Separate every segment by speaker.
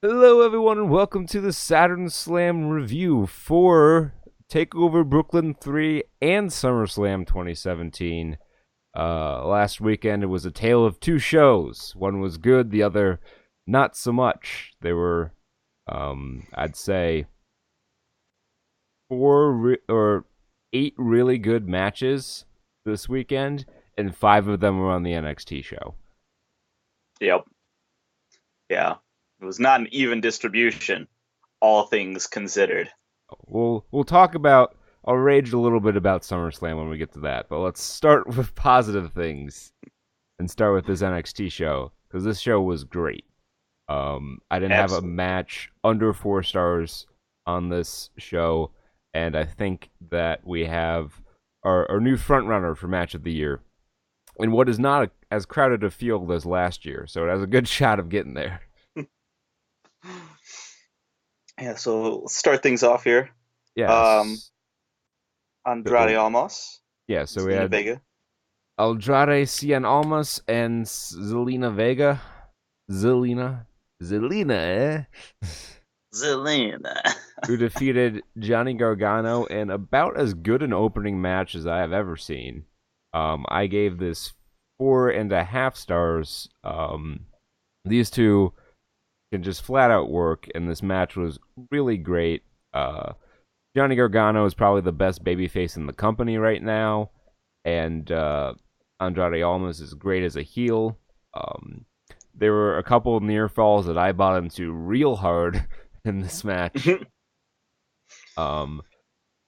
Speaker 1: Hello, everyone, and welcome to the Summerslam review for Takeover Brooklyn 3 and Summerslam 2017. Last weekend, it was a tale of two shows. One was good, the other not so much. There were, I'd say, or eight really good matches this weekend, and five of them were on the NXT show.
Speaker 2: Yep. Yeah. It was not an even distribution, all things considered.
Speaker 1: We'll talk about. I'll rage a little bit about SummerSlam when we get to that, but let's start with positive things and start with this NXT show because this show was great. I didn't have a
Speaker 2: Absolutely.
Speaker 1: match under 4 stars on this show, and I think that we have our new front runner for match of the year in what is not as crowded a field as last year, so it has a good shot of getting there.
Speaker 2: Yeah, so let's start things off here. Um,
Speaker 1: Yes.
Speaker 2: Andrade Almas,
Speaker 1: Yeah, so we
Speaker 2: Zelina
Speaker 1: had
Speaker 2: Vega.
Speaker 1: Andrade Cien Almas and Zelina Vega. Zelina, eh?
Speaker 2: Zelina.
Speaker 1: Who defeated Johnny Gargano in about as good an opening match as I have ever seen. I gave this 4.5 stars. These two can just flat out work, and this match was really great. Johnny Gargano is probably the best babyface in the company right now, and Andrade Almas is great as a heel. There were a couple of near falls that I bought into real hard in this match. So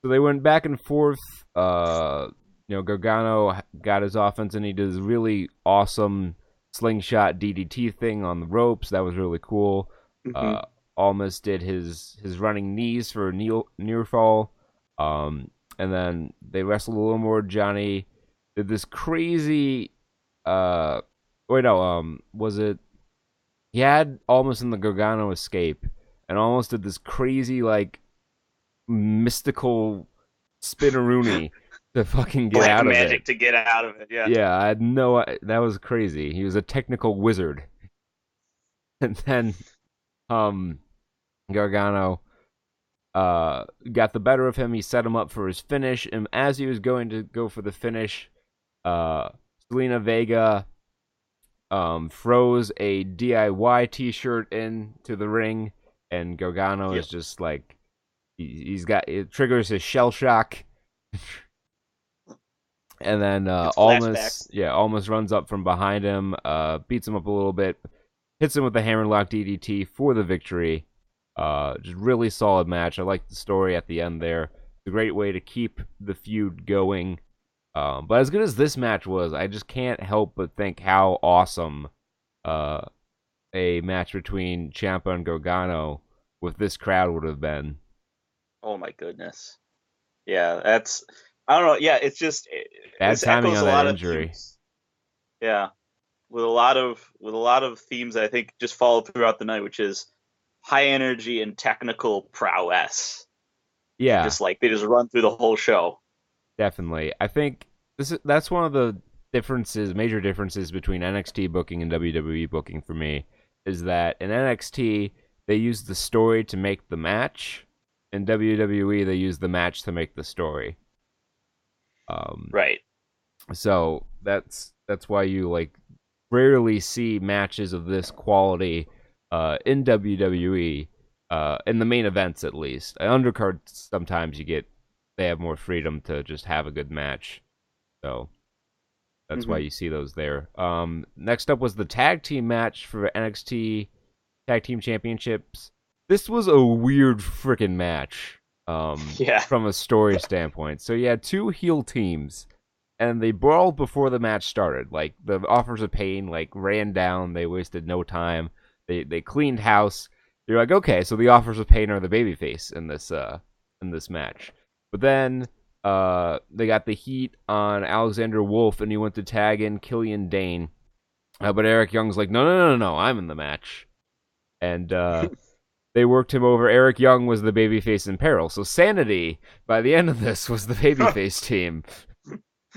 Speaker 1: they went back and forth. Gargano got his offense, and he did this really awesome slingshot DDT thing on the ropes. That was really cool.
Speaker 2: Mhm.
Speaker 1: Almas did his running knees for a near fall. And then they wrestled a little more. Johnny did this crazy. Was it? He had Almas in the Gargano escape, and almost did this crazy like mystical spinneroonie to fucking get
Speaker 2: Black
Speaker 1: out of it.
Speaker 2: magic to get out of it. Yeah.
Speaker 1: Yeah, I had no. That was crazy. He was a technical wizard, and then um Gargano got the better of him. He set him up for his finish, and as he was going to go for the finish, uh, Selena Vega froze a DIY T-shirt into the ring, and Gargano
Speaker 2: Yep.
Speaker 1: is just like he's got it triggers his shell shock, and then
Speaker 2: Gets flashbacks.
Speaker 1: Almas runs up from behind him, beats him up a little bit, hits him with the hammerlock DDT for the victory. Just really solid match. I like the story at the end there. It's a great way to keep the feud going. But as good as this match was, I just can't help but think how awesome uh, a match between Ciampa and Gargano with this crowd would have been.
Speaker 2: Oh my goodness. Yeah, that's I don't know. Yeah, it's just
Speaker 1: Bad
Speaker 2: this
Speaker 1: timing
Speaker 2: echoes
Speaker 1: on
Speaker 2: a
Speaker 1: that
Speaker 2: lot of
Speaker 1: injury.
Speaker 2: themes. Yeah, with a lot of themes that I think just follow throughout the night, which is high energy and technical prowess.
Speaker 1: Yeah,
Speaker 2: Just like they just run through the whole show.
Speaker 1: definitely. I think that's one of the major differences between NXT booking and WWE booking for me is that in NXT they use the story to make the match. In WWE they use the match to make the story. Um,
Speaker 2: Right.
Speaker 1: so that's why you like rarely see matches of this quality in WWE in the main events at least. Undercards sometimes they have more freedom to just have a good match. So that's why
Speaker 2: Hmm.
Speaker 1: you see those there. Next up was the tag team match for NXT Tag Team Championships. This was a weird freaking match
Speaker 2: Yeah.
Speaker 1: from a story standpoint. So you had two heel teams, and they brawled before the match started. Like the offers of pain, like ran down. They wasted no time. They cleaned house. You're like, okay, so the offers of pain are the babyface in this match. But then they got the heat on Alexander Wolf, and he went to tag in Killian Dane. But Eric Young's like, no, I'm in the match, and they worked him over. Eric Young was the babyface in peril. So Sanity, by the end of this, was the babyface team.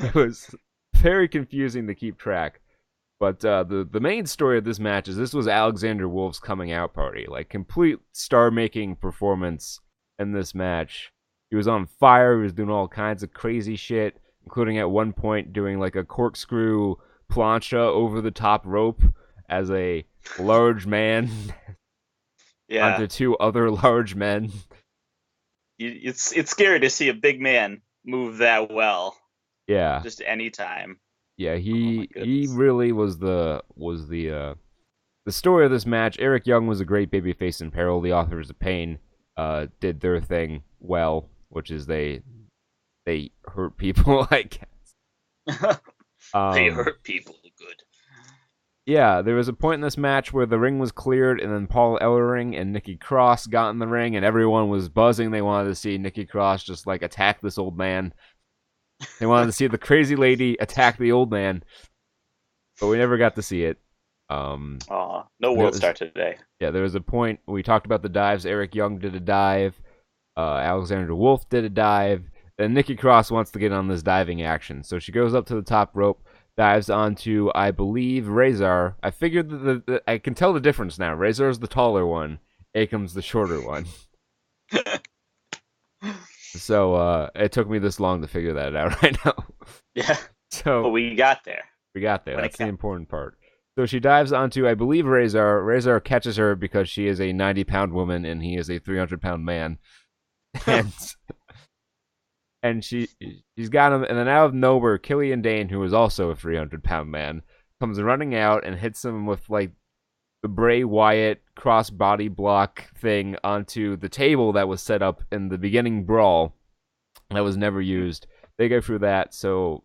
Speaker 1: It was very confusing to keep track. But the main story of this match is this was Alexander Wolf's coming out party, like complete star-making performance in this match. He was on fire. He was doing all kinds of crazy shit, including at one point doing like a corkscrew plancha over the top rope as a large man
Speaker 2: Yeah,
Speaker 1: onto two other large men.
Speaker 2: it's scary to see a big man move that well,
Speaker 1: Yeah,
Speaker 2: just anytime.
Speaker 1: yeah.
Speaker 2: Oh my
Speaker 1: He
Speaker 2: goodness.
Speaker 1: really was the story of this match. Eric Young was a great babyface in peril. The Authors of Pain did their thing well, which is they hurt people. I guess.
Speaker 2: They
Speaker 1: Um,
Speaker 2: hurt people good.
Speaker 1: yeah, there was a point in this match where the ring was cleared, and then Paul Ellering and Nikki Cross got in the ring, and everyone was buzzing. They wanted to see Nikki Cross just like attack this old man. They wanted to see the crazy lady attack the old man, but we never got to see it. Um,
Speaker 2: No
Speaker 1: there
Speaker 2: World
Speaker 1: was
Speaker 2: Star today.
Speaker 1: Yeah, there was a point we talked about the dives. Eric Young did a dive. Alexander Wolf did a dive. Then Nikki Cross wants to get on this diving action, so she goes up to the top rope, dives onto, I believe, Razor. I figured that I can tell the difference now. Razor's the taller one. Akam's the shorter one. So it took me this long to figure that out right now.
Speaker 2: Yeah, but
Speaker 1: So
Speaker 2: we got there
Speaker 1: we got there.
Speaker 2: when it
Speaker 1: That's the
Speaker 2: counted.
Speaker 1: important part. So she dives onto, I believe, Razor. Razor catches her because she is a 90-pound woman and he is a 300-pound man. And she's got him, and then out of nowhere, Killian Dane, who is also a 300-pound man, comes running out and hits him with like the Bray Wyatt cross-body block thing onto the table that was set up in the beginning brawl that was never used. They go through that, so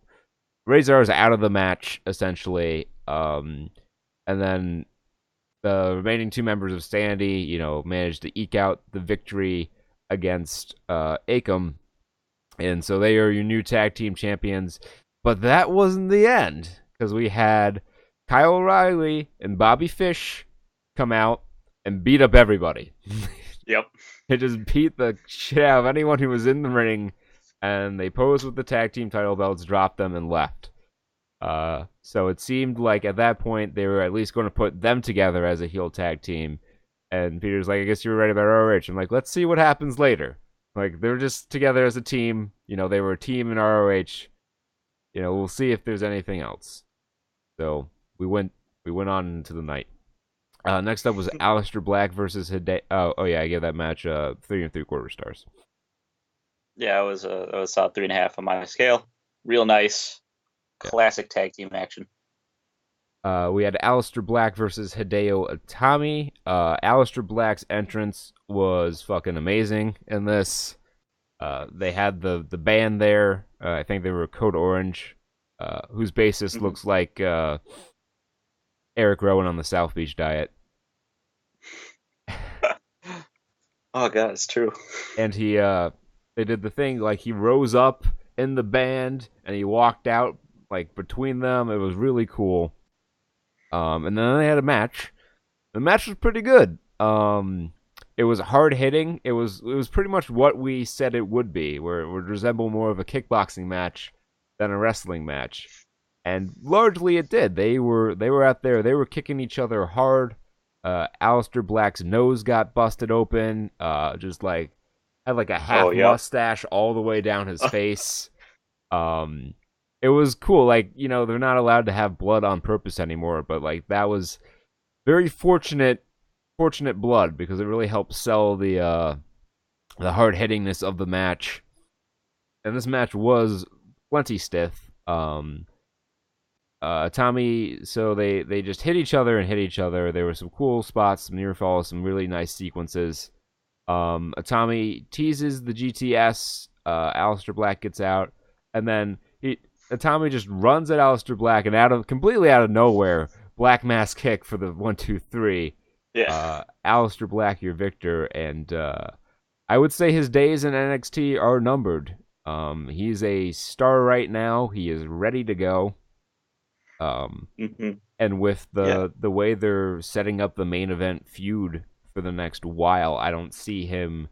Speaker 1: Razor is out of the match essentially, and then the remaining two members of Sandy, managed to eke out the victory against Akam, and so they are your new tag team champions. But that wasn't the end, because we had Kyle O'Reilly and Bobby Fish come out and beat up everybody.
Speaker 2: Yep.
Speaker 1: They just beat the shit out of anyone who was in the ring, and they posed with the tag team title belts, dropped them, and left. So it seemed like at that point they were at least going to put them together as a heel tag team. And Peter's like, I guess you were right about ROH. I'm like, let's see what happens later. Like, they're just together as a team. They were a team in ROH. We'll see if there's anything else. So we went on into the night. Next up was Aleister Black versus Hideo. Oh yeah, I gave that match 3 3/4 stars.
Speaker 2: Yeah, it was a solid 3.5 on my scale. Real nice, classic tag team action.
Speaker 1: We had Aleister Black versus Hideo Itami. Aleister Black's entrance was fucking amazing in this. They had the band there. I think they were Code Orange, whose bassist looks like Eric Rowan on the South Beach Diet.
Speaker 2: Oh god, it's true.
Speaker 1: And they did the thing, like he rose up in the band and he walked out like between them. It was really cool. And then they had a match. The match was pretty good. It was hard hitting. It was pretty much what we said it would be, where it would resemble more of a kickboxing match than a wrestling match. And largely it did. They were out there. They were kicking each other hard. Aleister Black's nose got busted open. Just like had like a half mustache all the way down his face. It was cool. Like, they're not allowed to have blood on purpose anymore, but like that was very fortunate blood, because it really helped sell the hard hittingness of the match. And this match was plenty stiff. Tommy, so they just hit each other and hit each other. There were some cool spots, some near falls, some really nice sequences. Tommy teases the GTS. Aleister Black gets out, and then Tommy just runs at Aleister Black, and completely out of nowhere, Black Mass kick for the 1, 2, 3.
Speaker 2: Yeah.
Speaker 1: Aleister Black, your victor, and I would say his days in NXT are numbered. He's a star right now. He is ready to go. And with the way they're setting up the main event feud for the next while, I don't see him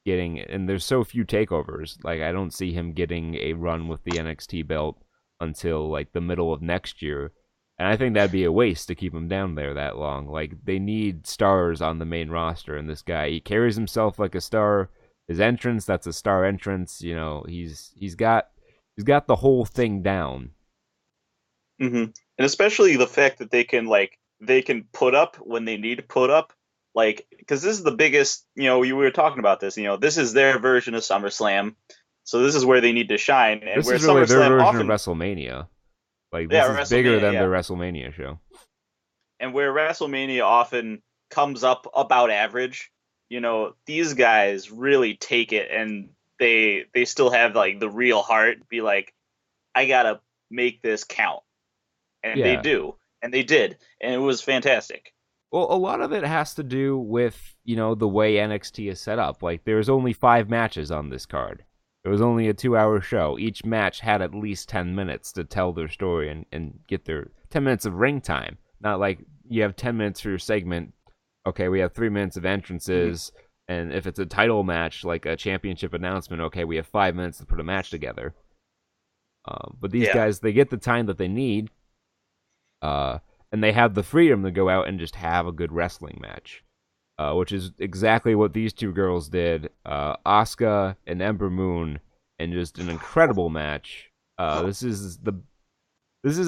Speaker 1: getting, and there's so few takeovers, like I don't see him getting a run with the NXT belt until like the middle of next year. And I think that'd be a waste to keep him down there that long. Like they need stars on the main roster, and this guy, he carries himself like a star. His entrance, that's a star entrance. You know, he's got the whole thing down.
Speaker 2: Hmm. And especially the fact that they can put up when they need to put up, like because this is the biggest. You were talking about this. This is their version of SummerSlam, so this is where they need to shine, and
Speaker 1: This
Speaker 2: where
Speaker 1: is really their
Speaker 2: SummerSlam
Speaker 1: version of
Speaker 2: often,
Speaker 1: WrestleMania. Like
Speaker 2: yeah,
Speaker 1: this is bigger
Speaker 2: WrestleMania,
Speaker 1: than
Speaker 2: yeah,
Speaker 1: their WrestleMania show.
Speaker 2: and where WrestleMania often comes up about average. These guys really take it, and they still have like the real heart. Be like, I gotta make this count, and they
Speaker 1: Yeah.
Speaker 2: do, and they did, and it was fantastic.
Speaker 1: Well, a lot of it has to do with, the way NXT is set up. Like, there's only 5 matches on this card. It was only a 2-hour show. Each match had at least 10 minutes to tell their story and get their 10 minutes of ring time. Not like you have 10 minutes for your segment. Okay, we have 3 minutes of
Speaker 2: Mhm.
Speaker 1: entrances. And if it's a title match, like a championship announcement, okay, we have 5 minutes to put a match together. But these
Speaker 2: Yeah,
Speaker 1: guys, they get the time that they need. Uh, and they have the freedom to go out and just have a good wrestling match, which is exactly what these two girls did. Asuka and Ember Moon, and just an incredible match. This is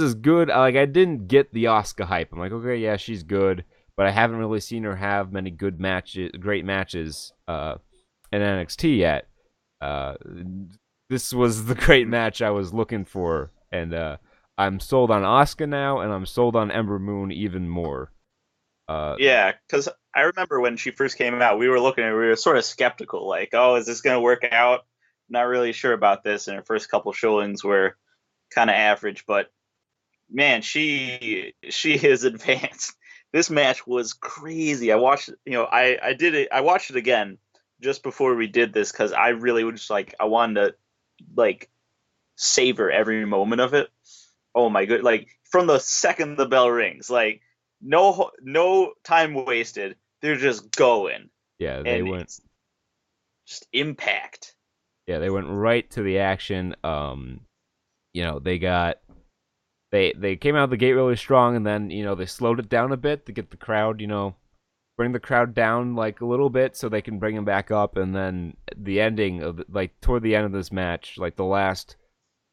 Speaker 1: as good. Like I didn't get the Asuka hype. I'm like, okay, yeah, she's good, but I haven't really seen her have many good matches, great matches in NXT yet. Uh, this was the great
Speaker 2: mhm.
Speaker 1: match I was looking for, and I'm sold on Asuka now, and I'm sold on Ember Moon even more. Uh,
Speaker 2: Yeah. Because I remember when she first came out, we were looking at, we were sort of skeptical, like, oh, is this going to work out? Not really sure about this. And her first couple showings were kind of average, but man, she is advanced. This match was crazy. I watched, I did it. I watched it again just before we did this because I really was just like, I wanted to like savor every moment of it. Oh my good! Like from the second the bell rings, like no time wasted. They're just going,
Speaker 1: yeah, they
Speaker 2: and
Speaker 1: went.
Speaker 2: it's just impact.
Speaker 1: Yeah, they went right to the action. They got they came out of the gate really strong, and then they slowed it down a bit to get the crowd, bring the crowd down like a little bit so they can bring them back up, and then the ending of like toward the end of this match, like the last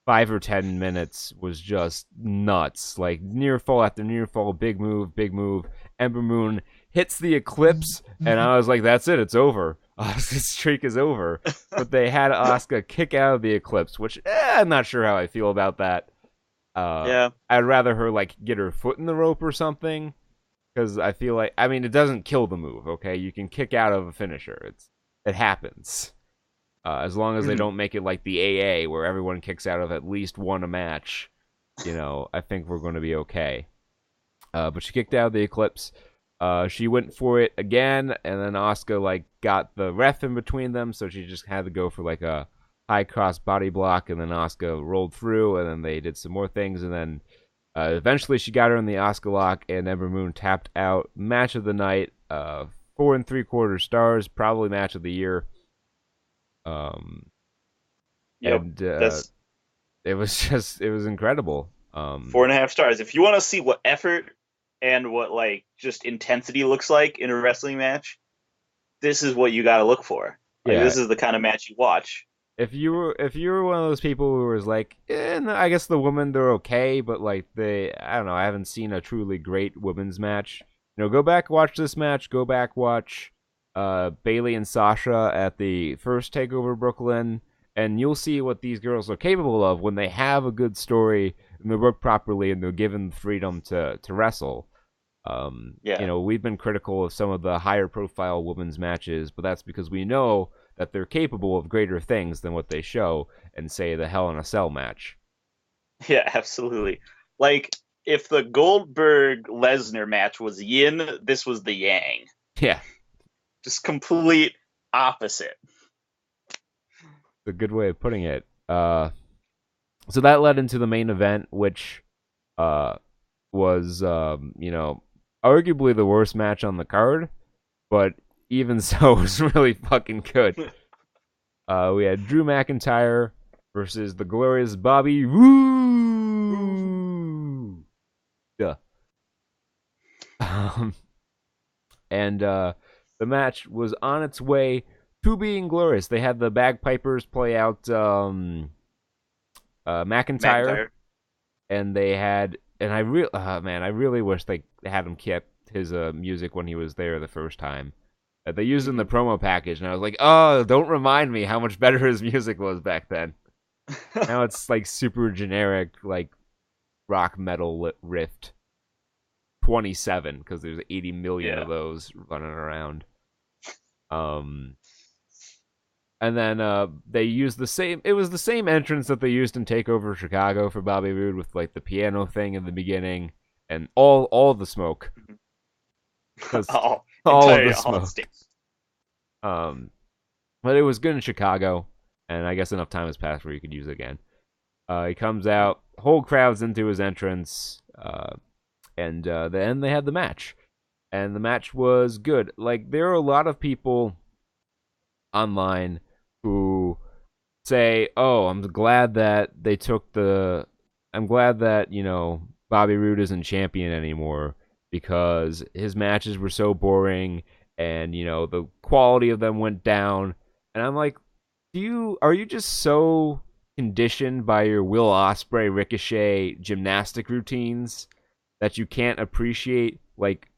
Speaker 1: 5 or 10 minutes was just nuts. Like near fall after near fall, big move, big move. Ember Moon hits the eclipse, and I was like, "That's it, it's over. Asuka's streak is over." But they had Asuka kick out of the eclipse, which I'm not sure how I feel about that.
Speaker 2: Yeah.
Speaker 1: I'd rather her like get her foot in the rope or something, because I feel like it doesn't kill the move. Okay, you can kick out of a finisher. It happens. As long as they
Speaker 2: Mhm.
Speaker 1: don't make it like the AA where everyone kicks out of at least one a match, I think we're going to be okay. But she kicked out of the Eclipse. She went for it again, and then Asuka like got the ref in between them, so she just had to go for like a high cross body block, and then Asuka rolled through, and then they did some more things, and then eventually she got her in the Asuka lock, and Ember Moon tapped out. Match of the night, 4 3/4 stars, probably match of the year. Um,
Speaker 2: Yep.
Speaker 1: and
Speaker 2: That's
Speaker 1: it was incredible.
Speaker 2: 4.5 stars. If you want to see what effort and what like just intensity looks like in a wrestling match, this is what you got to look for. Like
Speaker 1: Yeah,
Speaker 2: this is the kind of match you watch.
Speaker 1: if you were one of those people who was like, no, I guess the women they're okay, but like I don't know, I haven't seen a truly great women's match. Go back watch this match. Go back watch Bailey and Sasha at the first Takeover Brooklyn, and you'll see what these girls are capable of when they have a good story and they work properly and they're given freedom to wrestle.
Speaker 2: Yeah.
Speaker 1: We've been critical of some of the higher profile women's matches, but that's because we know that they're capable of greater things than what they show in, say, the Hell in a Cell match.
Speaker 2: Yeah, absolutely. Like if the Goldberg Lesnar match was yin, this was the yang.
Speaker 1: Yeah,
Speaker 2: Just complete opposite.
Speaker 1: it's a good way of putting it. So that led into the main event, which uh, was, arguably the worst match on the card, but even so, it was really fucking good. We had Drew McIntyre versus the glorious Bobby Roode. Duh. Um, and the match was on its way to being glorious. They had the bagpipers play out McIntyre,
Speaker 2: McIntyre.
Speaker 1: and they had, and I really wish they had him kept his music when he was there the first time. They used it in the
Speaker 2: Hmm.
Speaker 1: promo package, and I was like, oh, don't remind me how much better his music was back then. Now it's like super generic, like rock metal riffed 27 because there's 80 million
Speaker 2: Yeah.
Speaker 1: of those running around. Um, and then they used the same. It was the same entrance that they used in Takeover Chicago for Bobby Roode with like the piano thing in the beginning and all the smoke, because
Speaker 2: all
Speaker 1: all of the
Speaker 2: entire all
Speaker 1: smoke.
Speaker 2: state.
Speaker 1: Um, but it was good in Chicago, and I guess enough time has passed where you could use it again. He comes out, whole crowd's into his entrance, and then they had the match, and the match was good. Like there are a lot of people online who say, "Oh, I'm glad that they took the, I'm glad that Bobby Roode isn't champion anymore because his matches were so boring, and the quality of them went down." And I'm like, are you just so conditioned by your Will Ospreay Ricochet gymnastic routines that you can't appreciate like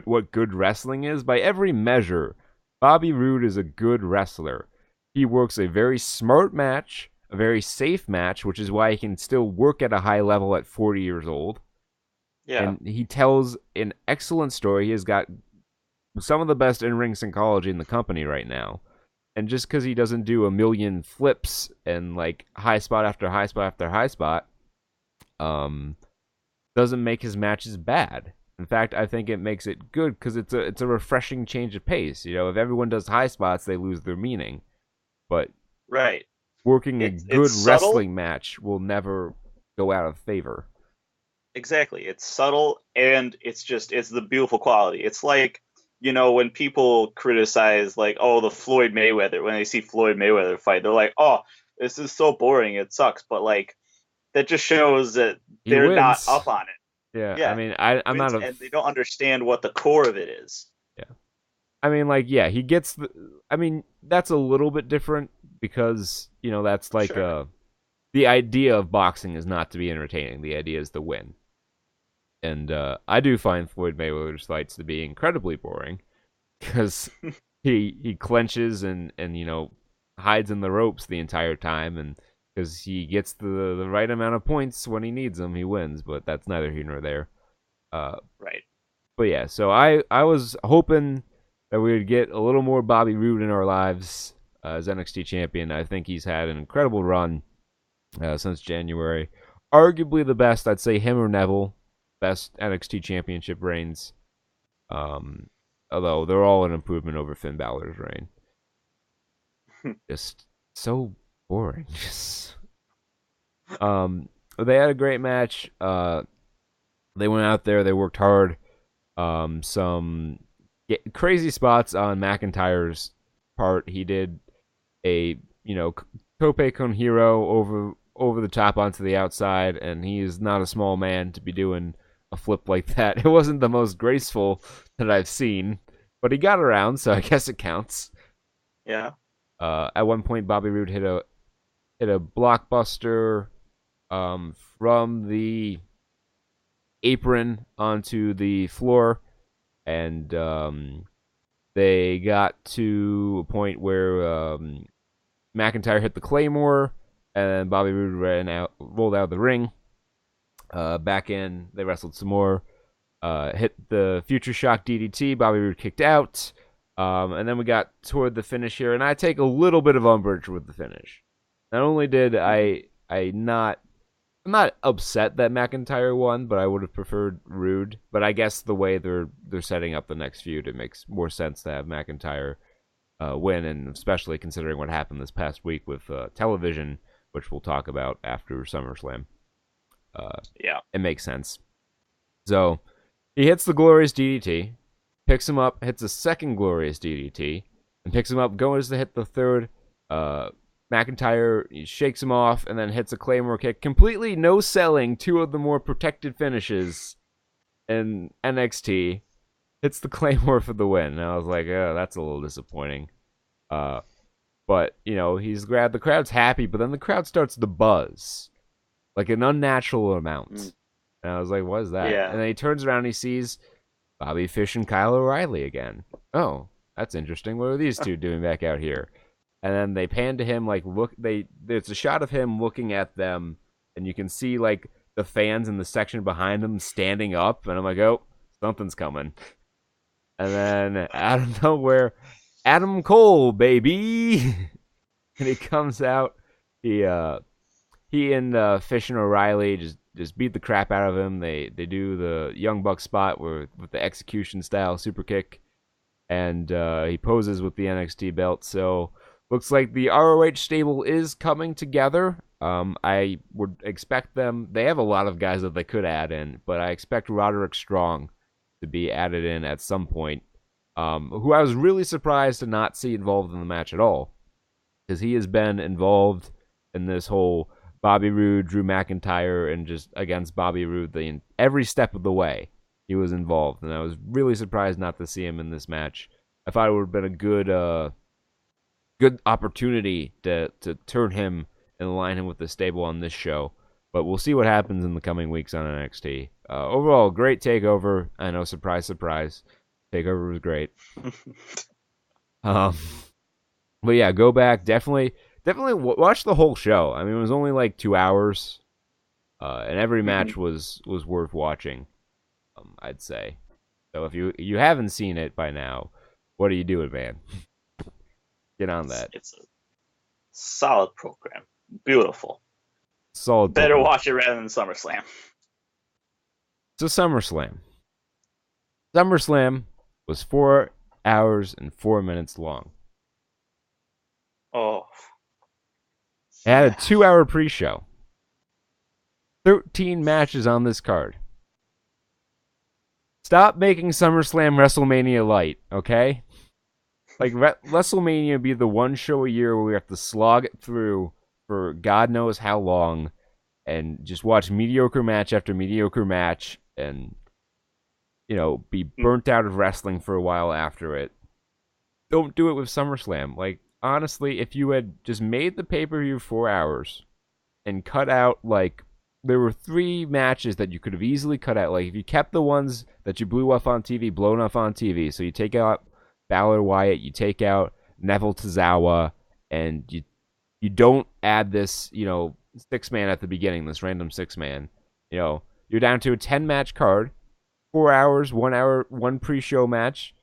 Speaker 1: what good wrestling is? By every measure, Bobby Roode is a good wrestler. He works a very smart match, a very safe match, which is why he can still work at a high level at 40 years old.
Speaker 2: Yeah.
Speaker 1: And he tells an excellent story. He has got some of the best in-ring psychology in the company right now. And just because he doesn't do a million flips and like high spot after high spot after high spot, um, doesn't make his matches bad. In fact, I think it makes it good because it's a refreshing change of pace. If everyone does high spots, they lose their meaning. But
Speaker 2: Right.
Speaker 1: working a
Speaker 2: It's
Speaker 1: good
Speaker 2: subtle.
Speaker 1: wrestling match will never go out of favor.
Speaker 2: Exactly. It's subtle and it's the beautiful quality. It's like, when people criticize like, oh, the Floyd Mayweather, when they see Floyd Mayweather fight, they're like, oh, this is so boring, it sucks. But like that just shows that
Speaker 1: He
Speaker 2: they're not
Speaker 1: wins.
Speaker 2: up on it.
Speaker 1: Yeah, I
Speaker 2: Yeah.
Speaker 1: mean, I'm not
Speaker 2: Wins
Speaker 1: a
Speaker 2: and they don't understand what the core of it is.
Speaker 1: yeah. I mean, like, yeah, he gets the. I mean, that's a little bit different because that's like
Speaker 2: Sure.
Speaker 1: the idea of boxing is not to be entertaining. The idea is to win. And I do find Floyd Mayweather's fights to be incredibly boring because he clenches and hides in the ropes the entire time, and because he gets the right amount of points when he needs them, he wins. But that's neither here nor there. Uh,
Speaker 2: Right.
Speaker 1: but yeah, so I was hoping that we would get a little more Bobby Roode in our lives as NXT champion. I think he's had an incredible run since January. Arguably the best, I'd say him or Neville, best NXT championship reigns. Um, Although they're all an improvement over Finn Balor's reign. Just so boring. Just they had a great match. They went out there, they worked hard. Some crazy spots on McIntyre's part. He did a tope con hero over the top onto the outside, and he is not a small man to be doing a flip like that. It wasn't the most graceful that I've seen, but he got around, so I guess it counts.
Speaker 2: Yeah.
Speaker 1: At one point, Bobby Roode hit a blockbuster from the apron onto the floor, and they got to a point where McIntyre hit the Claymore, and Bobby Roode rolled out of the ring. Back in, they wrestled some more. Hit the Future Shock DDT. Bobby Roode kicked out. And then we got toward the finish here, and I take a little bit of umbrage with the finish. Not only did
Speaker 2: Hmm.
Speaker 1: I'm not upset that McIntyre won, but I would have preferred Roode. But I guess the way they're setting up the next feud, it makes more sense to have McIntyre win, and especially considering what happened this past week with television, which we'll talk about after SummerSlam.
Speaker 2: Yeah.
Speaker 1: It makes sense. So he hits the glorious DDT, picks him up, hits a second glorious DDT, and picks him up, goes to hit the third. McIntyre shakes him off and then hits a Claymore kick. Completely no selling two of the more protected finishes in NXT, hits the Claymore for the win. And I was like, oh, that's a little disappointing. But he's glad, the crowd's happy, but then the crowd starts to buzz like an unnatural
Speaker 2: Mm.
Speaker 1: amount. And I was like, what is that?
Speaker 2: Yeah.
Speaker 1: And then he turns around and he sees Bobby Fish and Kyle O'Reilly again. Oh, that's interesting. What are these two doing back out here? And then they pan to him, like, there's a shot of him looking at them, and you can see like the fans in the section behind him standing up, and I'm like, oh, something's coming. And then out of nowhere, Adam Cole, baby. And he comes out. He and Fish and O'Reilly just beat the crap out of him. They do the Young Buck spot with the execution style super kick, and he poses with the NXT belt. So looks like the ROH stable is coming together. I would expect them. They have a lot of guys that they could add in, but I expect Roderick Strong to be added in at some point. Who I was really surprised to not see involved in the match at all, because he has been involved in this whole Bobby Roode, Drew McIntyre, and just against Bobby Roode every step of the way. He was involved, and I was really surprised not to see him in this match. I thought it would have been a good opportunity to turn him and align him with the stable on this show. But we'll see what happens in the coming weeks on NXT. Overall, great takeover. I know, surprise, surprise. Takeover was great. But yeah, go back. Definitely watch the whole show. I mean, it was only like 2 hours, and every match was worth watching. I'd say. So if you haven't seen it by now, what are you doing, man? Get on that.
Speaker 2: It's a solid program. Beautiful.
Speaker 1: Solid.
Speaker 2: Better watch it rather than SummerSlam.
Speaker 1: So SummerSlam. SummerSlam was 4 hours and 4 minutes long.
Speaker 2: Oh.
Speaker 1: It had a 2-hour pre-show. 13 matches on this card. Stop making SummerSlam WrestleMania light, okay? Like, WrestleMania would be the one show a year where we have to slog it through for God knows how long and just watch mediocre match after mediocre match and, be burnt out of wrestling for a while after it. Don't do it with SummerSlam. Like, honestly, if you had just made the pay-per-view 4 hours and cut out, like, there were 3 matches that you could have easily cut out. Like, if you kept the ones that you blew off on TV, blown off on TV, so you take out Balor Wyatt, you take out Neville Tozawa, and you don't add this, 6-man at the beginning, this random 6-man. You're down to a 10-match card, 4 hours, 1 hour, 1 pre-show match.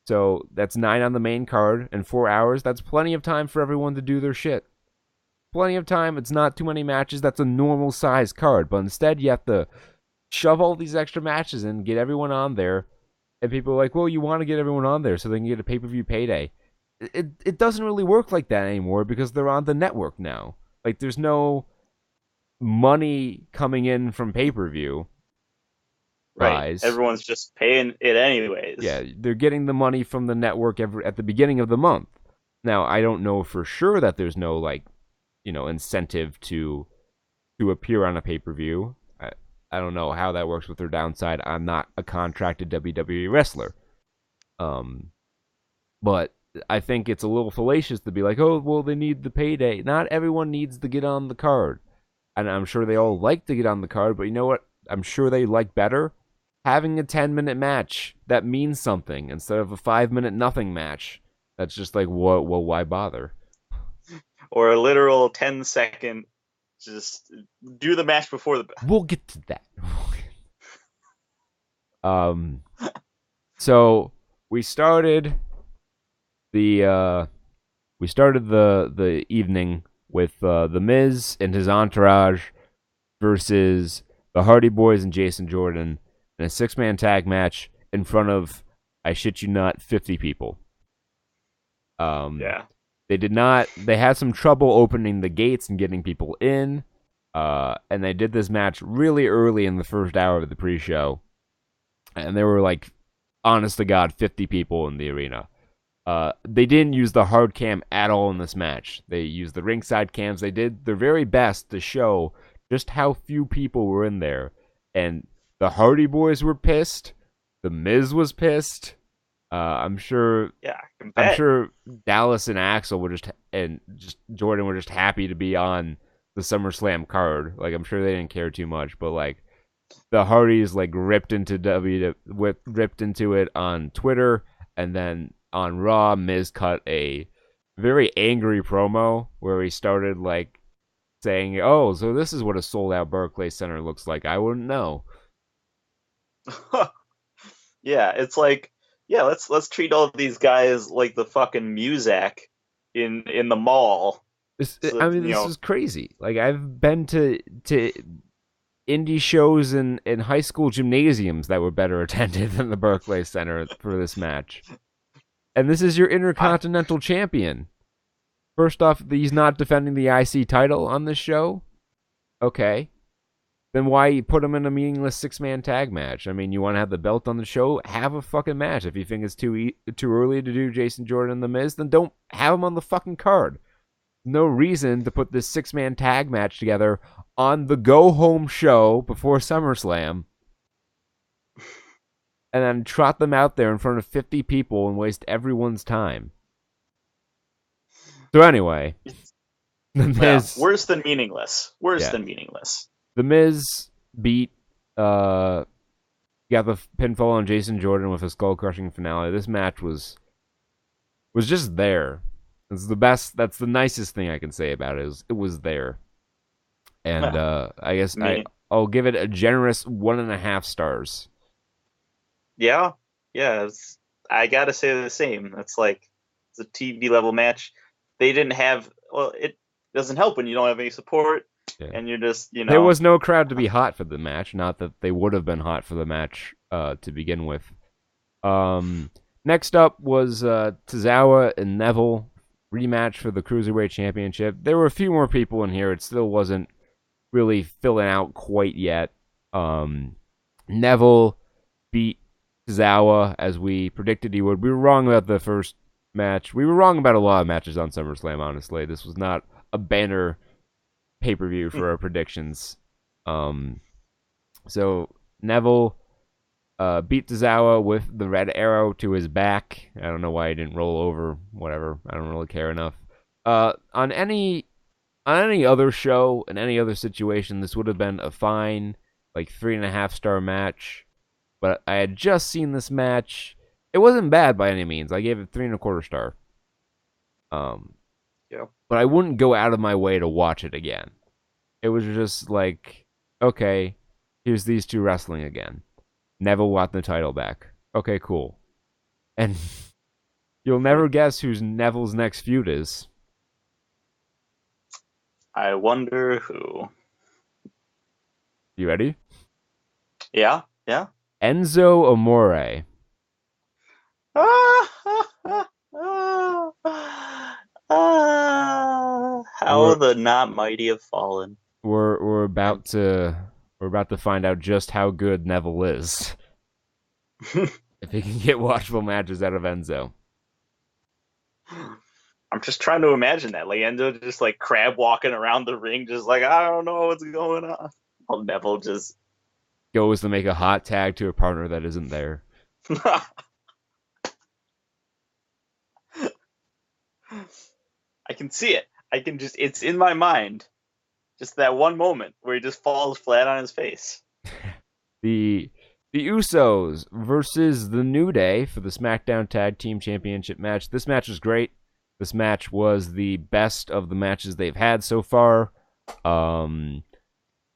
Speaker 1: So that's 9 on the main card and 4 hours. That's plenty of time for everyone to do their shit. Plenty of time. It's not too many matches. That's a normal size card. But instead, you have to shove all these extra matches in, get everyone on there. And people are like, well, you want to get everyone on there so they can get a pay-per-view payday. It doesn't really work like that anymore because they're on the network now. Like, there's no money coming in from pay-per-view.
Speaker 2: Right. Everyone's just paying it anyways.
Speaker 1: Yeah, they're getting the money from the network at the beginning of the month. Now, I don't know for sure that there's no, incentive to appear on a pay-per-view. I don't know how that works with their downside. I'm not a contracted WWE wrestler. But I think it's a little fallacious to be like, oh, well, they need the payday. Not everyone needs to get on the card. And I'm sure they all like to get on the card, but you know what? I'm sure they like better having a 10-minute match that means something instead of a 5-minute nothing match. That's just like, well, why bother?
Speaker 2: Or a literal 10-second, just do the match before the...
Speaker 1: We'll get to that. So we started the evening with The Miz and his entourage versus the Hardy Boys and Jason Jordan in a 6-man tag match in front of, I shit you not, 50 people.
Speaker 2: Yeah.
Speaker 1: They had some trouble opening the gates and getting people in, and they did this match really early in the first hour of the pre-show, and there were, like, honest to God, 50 people in the arena. They didn't use the hard cam at all in this match. They used the ringside cams. They did their very best to show just how few people were in there, and The Hardy Boys were pissed. The Miz was pissed. I'm sure.
Speaker 2: Yeah, I can
Speaker 1: I'm
Speaker 2: bet.
Speaker 1: sure Dallas and Axel were just Jordan were just happy to be on the SummerSlam card. Like I'm sure they didn't care too much, but like the Hardys like ripped into it on Twitter, and then on Raw, Miz cut a very angry promo where he started like saying, "Oh, so this is what a sold out Barclays Center looks like. I wouldn't know."
Speaker 2: Yeah, it's like, yeah, let's treat all of these guys like the fucking Muzak in the mall. So,
Speaker 1: I mean, this is crazy. Like I've been to indie shows in high school gymnasiums that were better attended than the Barclays Center for this match. And this is your
Speaker 2: I,
Speaker 1: Intercontinental Champion. First off, he's not defending the IC title on this show. Okay. Then why put him in a meaningless 6-man tag match? I mean, you want to have the belt on the show? Have a fucking match. If you think it's too early to do Jason Jordan and The Miz, then don't have him on the fucking card. No reason to put this 6-man tag match together on the go-home show before SummerSlam and then trot them out there in front of 50 people and waste everyone's time. So anyway, The Miz,
Speaker 2: worse than meaningless. Worse than meaningless.
Speaker 1: The Miz beat got the pinfall on Jason Jordan with a skull-crushing finale. This match was just there. It's the best. That's the nicest thing I can say about it. It was there, and I guess I'll give it a generous 1.5 stars.
Speaker 2: Yeah, I gotta say the same. It's like it's a TV level match. They didn't have. Well, it doesn't help when you don't have any support, and you're just
Speaker 1: There was no crowd to be hot for the match. Not that they would have been hot for the match to begin with. Next up was Tozawa and Neville rematch for the Cruiserweight Championship. There were a few more people in here. It still wasn't really filling out quite yet. Neville beat Tozawa as we predicted he would. We were wrong about the first match. We were wrong about a lot of matches on SummerSlam, honestly. This was not a banner pay-per-view for our predictions. So Neville beat Tozawa with the red arrow to his back. I don't know why he didn't roll over. Whatever. I don't really care enough. On any other show, in any other situation, this would have been a fine, like 3.5-star match. But I had just seen this match. It wasn't bad by any means. I gave it 3.25 star. But I wouldn't go out of my way to watch it again. It was just like, okay, here's these two wrestling again. Neville won the title back. Okay, cool. And you'll never guess who Neville's next feud is.
Speaker 2: I wonder who.
Speaker 1: You ready?
Speaker 2: Yeah.
Speaker 1: Enzo Amore.
Speaker 2: How the not mighty have fallen.
Speaker 1: We're about to find out just how good Neville is. If he can get watchable matches out of Enzo.
Speaker 2: I'm just trying to imagine that. Like Enzo just like crab walking around the ring, just like, I don't know what's going on. Well, Neville just
Speaker 1: goes to make a hot tag to a partner that isn't there.
Speaker 2: I can see it. It's in my mind. Just that one moment where he just falls flat on his face.
Speaker 1: The Usos versus the New Day for the SmackDown Tag Team Championship match. This match was great. This match was the best of the matches they've had so far.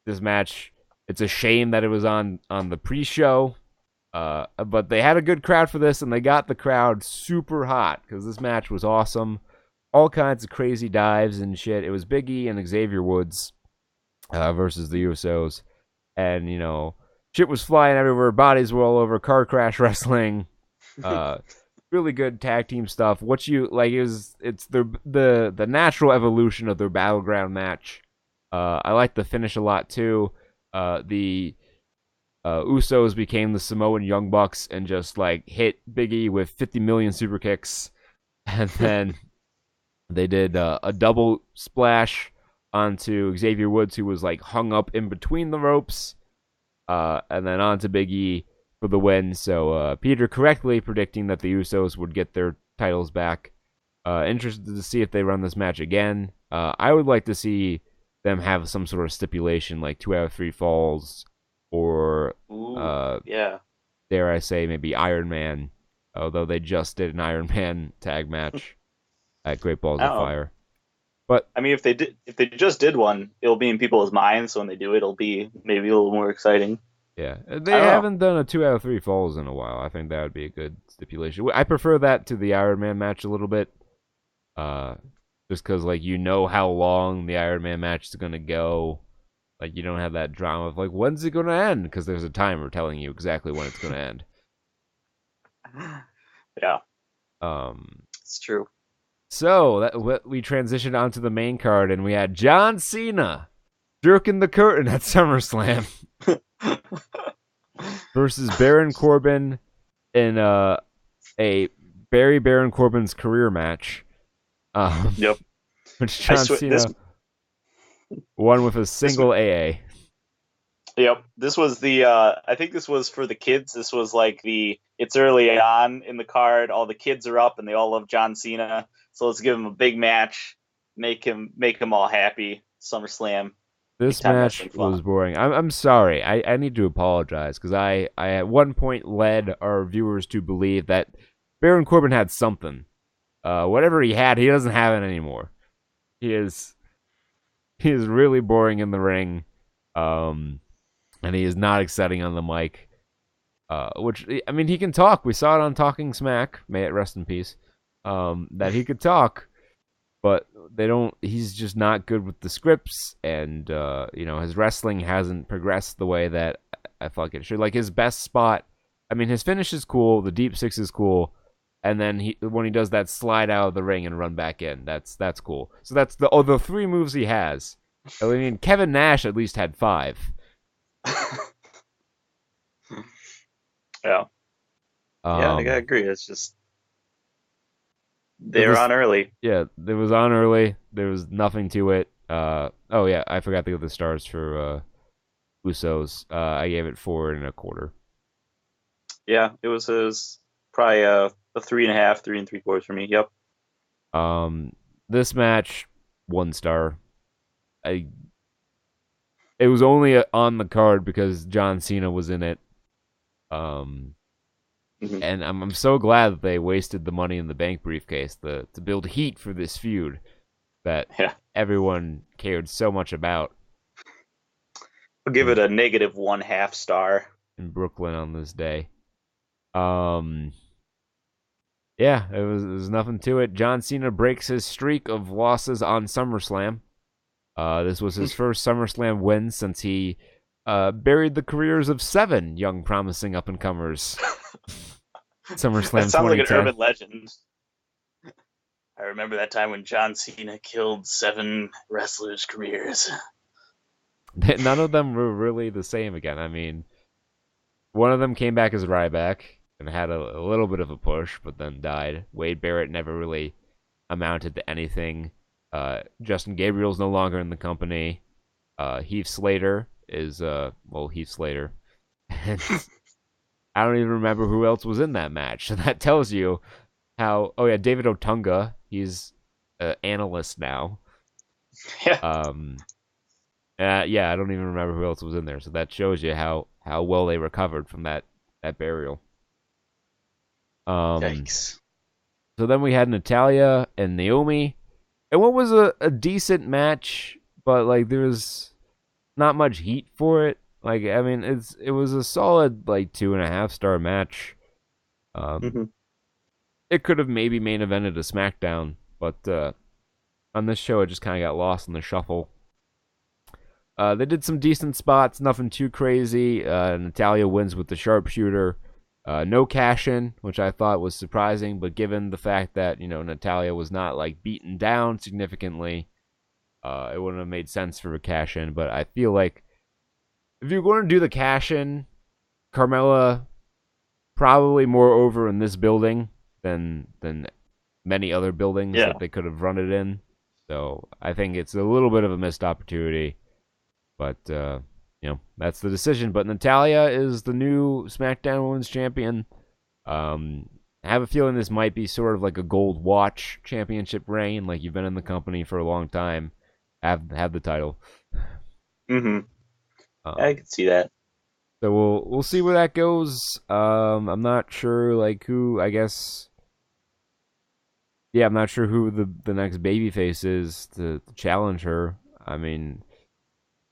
Speaker 1: This match, it's a shame that it was on the pre-show. But they had a good crowd for this, and they got the crowd super hot because this match was awesome. All kinds of crazy dives and shit. It was Big E and Xavier Woods versus the Usos. And, shit was flying everywhere. Bodies were all over. Car crash wrestling. Really good tag team stuff. It's the natural evolution of their battleground match. I like the finish a lot, too. The Usos became the Samoan Young Bucks and just, hit Big E with 50 million super kicks. And then they did a double splash onto Xavier Woods, who was hung up in between the ropes. And then on to Big E for the win. So Peter correctly predicting that the Usos would get their titles back. Interested to see if they run this match again. I would like to see them have some sort of stipulation like 2 out of 3 falls, or
Speaker 2: Ooh, yeah.
Speaker 1: dare I say maybe Iron Man. Although they just did an Iron Man tag match at Great Balls
Speaker 2: I
Speaker 1: of
Speaker 2: don't know.
Speaker 1: Fire. But
Speaker 2: I mean, if they just did one, it'll be in people's minds. So when they do it, it'll be maybe a little more exciting.
Speaker 1: yeah,
Speaker 2: I
Speaker 1: they
Speaker 2: don't know.
Speaker 1: haven't done a 2 out of 3 falls in a while. I think that would be a good stipulation. I prefer that to the Iron Man match a little bit. Uh, just because like you know how long the Iron Man match is gonna go. Like you don't have that drama of like when's it gonna end, because there's a timer telling you exactly when it's gonna end.
Speaker 2: Yeah,
Speaker 1: Um,
Speaker 2: it's true.
Speaker 1: so we transitioned onto the main card, and we had John Cena jerking the curtain at SummerSlam versus Baron Corbin in a Barry Baron Corbin's career match. Um,
Speaker 2: Yep.
Speaker 1: which
Speaker 2: I
Speaker 1: John
Speaker 2: swear this.
Speaker 1: Cena won with a
Speaker 2: This.
Speaker 1: single AA.
Speaker 2: Yep. This was the. I think this was for the kids. This was like the. It's early on in the card. All the kids are up, and they all love John Cena. So let's give him a big match. Make him all happy. SummerSlam. Big
Speaker 1: This
Speaker 2: time
Speaker 1: match
Speaker 2: wrestling
Speaker 1: was
Speaker 2: fun.
Speaker 1: boring. I'm sorry. I need to apologize because I at one point led our viewers to believe that Baron Corbin had something. Whatever he had, he doesn't have it anymore. He is he is really boring in the ring, um, and he is not exciting on the mic. Which I mean, he can talk. We saw it on Talking Smack. May it rest in peace. That he could talk, but they don't. He's just not good with the scripts, and his wrestling hasn't progressed the way that I feel like it should. Like his best spot, I mean, his finish is cool, the deep six is cool, and then when he does that slide out of the ring and run back in, that's cool. So that's the 3 moves he has. I mean, Kevin Nash at least had 5.
Speaker 2: Yeah. Yeah, I
Speaker 1: Um,
Speaker 2: agree. It's just
Speaker 1: but
Speaker 2: they're
Speaker 1: this
Speaker 2: on early.
Speaker 1: Yeah, it was on early. There was nothing to it. Oh yeah, I forgot to give the stars for Usos. I gave it 4.25.
Speaker 2: Yeah, it was probably a 3.5, 3 3/4 for me. Yep.
Speaker 1: Um, this match 1 star. I It was only on the card because John Cena was in it. Um,
Speaker 2: Hmm.
Speaker 1: and I'm so glad that they wasted the Money in the Bank briefcase to build heat for this feud that
Speaker 2: Yeah,
Speaker 1: everyone cared so much about
Speaker 2: I'll give it
Speaker 1: in
Speaker 2: a -1/2 star.
Speaker 1: in Brooklyn on this day. Um, Yeah, there's nothing to it. John Cena breaks his streak of losses on SummerSlam. This was his first SummerSlam win since he buried the careers of 7 young promising up and comers.
Speaker 2: That
Speaker 1: SummerSlam
Speaker 2: sounds like an
Speaker 1: 2010.
Speaker 2: urban legend. I remember that time when John Cena killed 7 wrestlers' careers.
Speaker 1: None of them were really the same again. I mean, one of them came back as Ryback and had a little bit of a push, but then died. Wade Barrett never really amounted to anything. Justin Gabriel's no longer in the company. Heath Slater is Heath Slater. And I don't even remember who else was in that match. So that tells you how. Oh yeah, David Otunga. He's an analyst now.
Speaker 2: Yeah,
Speaker 1: Um, yeah, I don't even remember who else was in there. So that shows you how well they recovered from that burial. Um,
Speaker 2: yikes.
Speaker 1: so then we had Natalia and Naomi, and what was a decent match, but like there was not much heat for it. Like I mean, it was a solid like 2.5 star match. Um,
Speaker 2: Hmm.
Speaker 1: it could have maybe main evented a SmackDown, but on this show it just kind of got lost in the shuffle. They did some decent spots, nothing too crazy. Natalia wins with the sharpshooter. No cash in, which I thought was surprising, but given the fact that Natalia was not like beaten down significantly, it wouldn't have made sense for a cash in. But I feel like if you're going to do the cash in, Carmella probably more over in this building than many other buildings
Speaker 2: Yeah,
Speaker 1: that they could have run it in. So I think it's a little bit of a missed opportunity. But that's the decision. But Natalia is the new SmackDown Women's Champion. I have a feeling this might be sort of like a gold watch championship reign. Like you've been in the company for a long time, have the title.
Speaker 2: Mm-hmm. I
Speaker 1: Um,
Speaker 2: can see that.
Speaker 1: so we'll see where that goes. I'm not sure like who. I guess I'm not sure who the next babyface is to challenge her. I mean,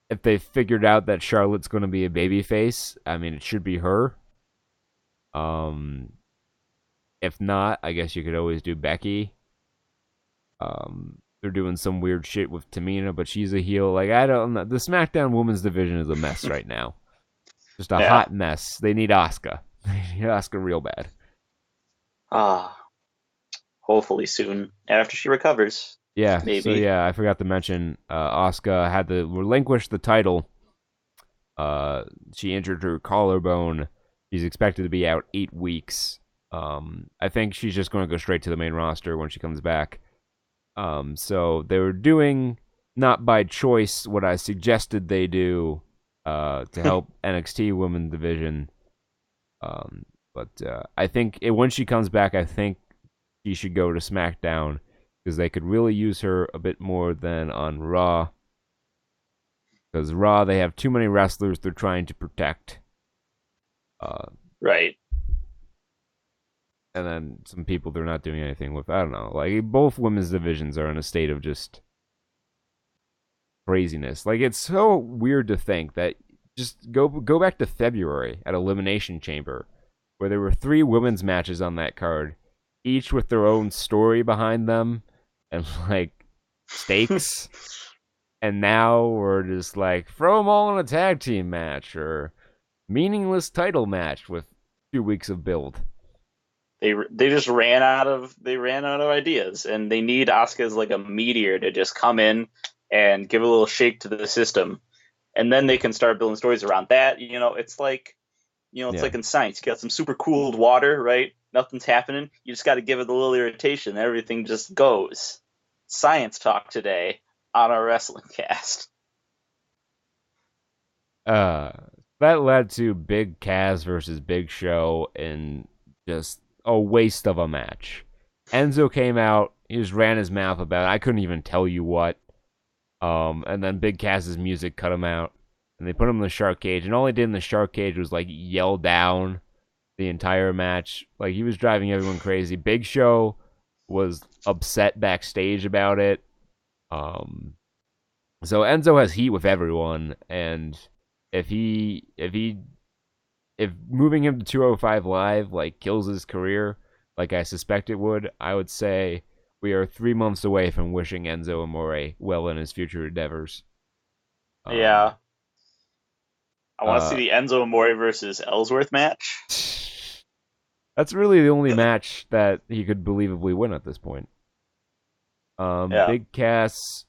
Speaker 1: if they figured out that Charlotte's going to be a babyface, I mean, it should be her. Um, if not, I guess you could always do Becky. They're doing some weird shit with Tamina, but she's a heel. Like I don't know. The SmackDown Women's Division is a mess right now. Just a
Speaker 2: Yeah.
Speaker 1: hot mess. They need Asuka. They need Asuka real bad.
Speaker 2: Ah, hopefully soon after she recovers,
Speaker 1: Yeah. So
Speaker 2: maybe.
Speaker 1: yeah, I forgot to mention. Asuka had to relinquish the title. She injured her collarbone. She's expected to be out 8 weeks. I think she's just going to go straight to the main roster when she comes back. So they were doing, not by choice, what I suggested they do to help NXT Women's Division. But I think when she comes back, I think she should go to SmackDown because they could really use her a bit more than on Raw. Because Raw, they have too many wrestlers they're trying to protect. Uh,
Speaker 2: Right.
Speaker 1: and then some people they're not doing anything with. I don't know. Like both women's divisions are in a state of just craziness. Like it's so weird to think that just go back to February at Elimination Chamber, where there were 3 women's matches on that card, each with their own story behind them and like stakes. And now we're just like throw them all in a tag team match or meaningless title match with 2 weeks of build.
Speaker 2: They just ran out of ideas, and they need Asuka as like a meteor to just come in and give a little shake to the system, and then they can start building stories around that. It's
Speaker 1: Yeah.
Speaker 2: like in science, you got some super cooled water, right? Nothing's happening. You just got to give it a little irritation. Everything just goes. Science talk today on our wrestling cast.
Speaker 1: Uh, that led to Big Cass versus Big Show in just a waste of a match. Enzo came out, he just ran his mouth about it. I couldn't even tell you what. And then Big Cass's music cut him out, and they put him in the shark cage. And all he did in the shark cage was like yell down the entire match. Like he was driving everyone crazy. Big Show was upset backstage about it. Um, so Enzo has heat with everyone, and if he if he if moving him to 205 live like kills his career, like I suspect it would, I would say we are 3 months away from wishing Enzo Amore well in his future endeavors. Um,
Speaker 2: Yeah, I want to see
Speaker 1: uh,
Speaker 2: the Enzo Amore versus Ellsworth match.
Speaker 1: that's really the only match that he could believably win at this point.
Speaker 2: Yeah,
Speaker 1: Big Cass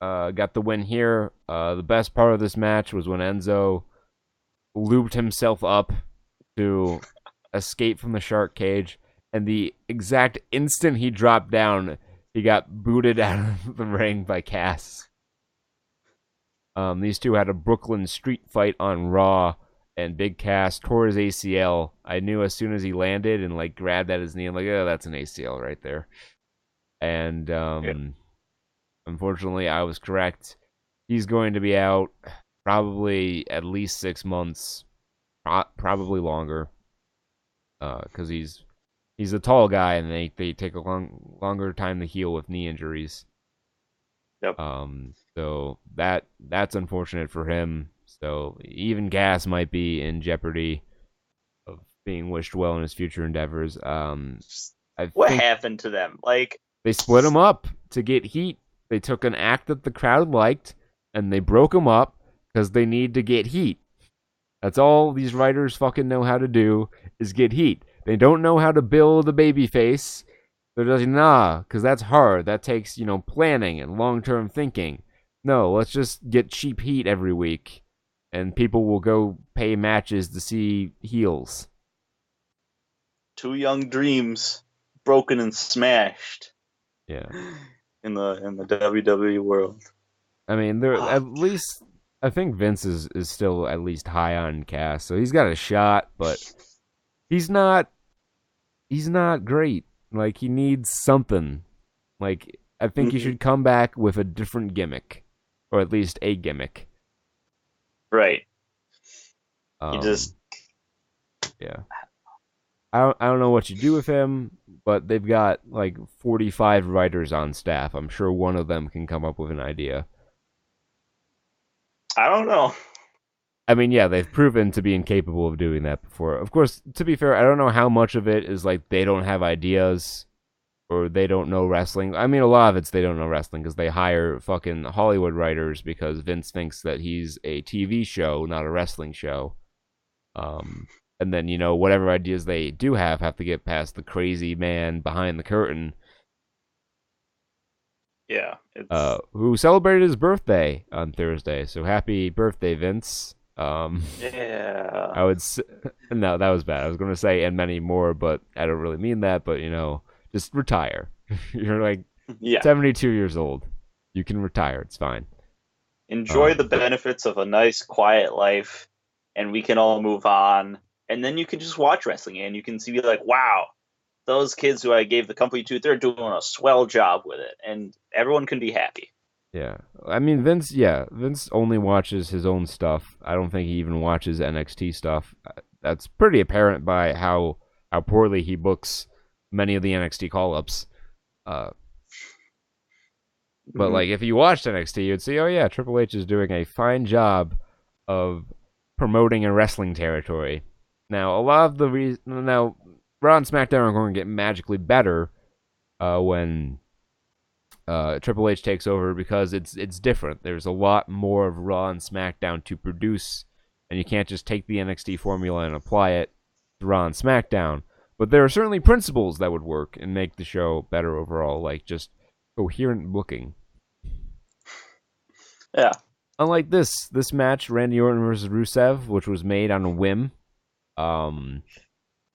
Speaker 1: got the win here. The best part of this match was when Enzo looped himself up to escape from the shark cage, and the exact instant he dropped down, he got booted out of the ring by Cass. These two had a Brooklyn street fight on Raw, and Big Cass tore his ACL. I knew as soon as he landed and like grabbed at his knee, I'm like, oh, that's an ACL right there. And
Speaker 2: yeah.
Speaker 1: unfortunately, I was correct. He's going to be out probably at least 6 months, probably longer, because he's a tall guy and they take a longer time to heal with knee injuries.
Speaker 2: Yep.
Speaker 1: So that's unfortunate for him. So even Gas might be in jeopardy of being wished well in his future endeavors. I
Speaker 2: What
Speaker 1: think
Speaker 2: happened to them? Like,
Speaker 1: they split him up to get heat. They took an act that the crowd liked and they broke him up because they need to get heat. That's all these writers fucking know how to do is get heat. They don't know how to build a baby face. They're just because that's hard. That takes, planning and long-term thinking. No, let's just get cheap heat every week and people will go pay matches to see heels.
Speaker 2: two young dreams broken and smashed
Speaker 1: Yeah.
Speaker 2: in the WWE world.
Speaker 1: I mean, they're
Speaker 2: Ah,
Speaker 1: at least I think Vince is still at least high on Cass, so he's got a shot, but he's not he's not great. Like he needs something. Like I think he
Speaker 2: Hmm.
Speaker 1: should come back with a different gimmick, or at least a gimmick.
Speaker 2: Right. He
Speaker 1: Um,
Speaker 2: just
Speaker 1: yeah. I don't know what you do with him, but they've got like 45 writers on staff. I'm sure one of them can come up with an idea.
Speaker 2: I don't know.
Speaker 1: I mean, yeah, they've proven to be incapable of doing that before. Of course, to be fair, I don't know how much of it is like they don't have ideas or they don't know wrestling. I mean, a lot of it's they don't know wrestling because they hire fucking Hollywood writers because Vince thinks that he's a TV show, not a wrestling show. Um, and then whatever ideas they do have to get past the crazy man behind the curtain,
Speaker 2: Yeah, it's
Speaker 1: who celebrated his birthday on Thursday. So happy birthday, Vince.
Speaker 2: yeah.
Speaker 1: I would no, that was bad. I was going to say and many more, but I don't really mean that. But just retire. You're like
Speaker 2: Yeah.
Speaker 1: 72 years old. You can retire. It's fine.
Speaker 2: Enjoy the
Speaker 1: Um,
Speaker 2: benefits of a nice, quiet life, and we can all move on. And then you can just watch wrestling, and you can see like, wow, those kids who I gave the company to, they're doing a swell job with it, and everyone can be happy.
Speaker 1: yeah. I mean, Vince. Yeah, Vince only watches his own stuff. I don't think he even watches NXT stuff. That's pretty apparent by how poorly he books many of the NXT call ups. Uh, But
Speaker 2: Hmm.
Speaker 1: like if you watched NXT, you'd see, oh yeah, Triple H is doing a fine job of promoting a wrestling territory. Now a lot of the now Raw and SmackDown are going to get magically better when Triple H takes over because it's different. There's a lot more of Raw and SmackDown to produce, and you can't just take the NXT formula and apply it to Raw and SmackDown. But there are certainly principles that would work and make the show better overall, like just coherent booking.
Speaker 2: Yeah.
Speaker 1: Unlike this match, Randy Orton versus Rusev, which was made on a whim, um,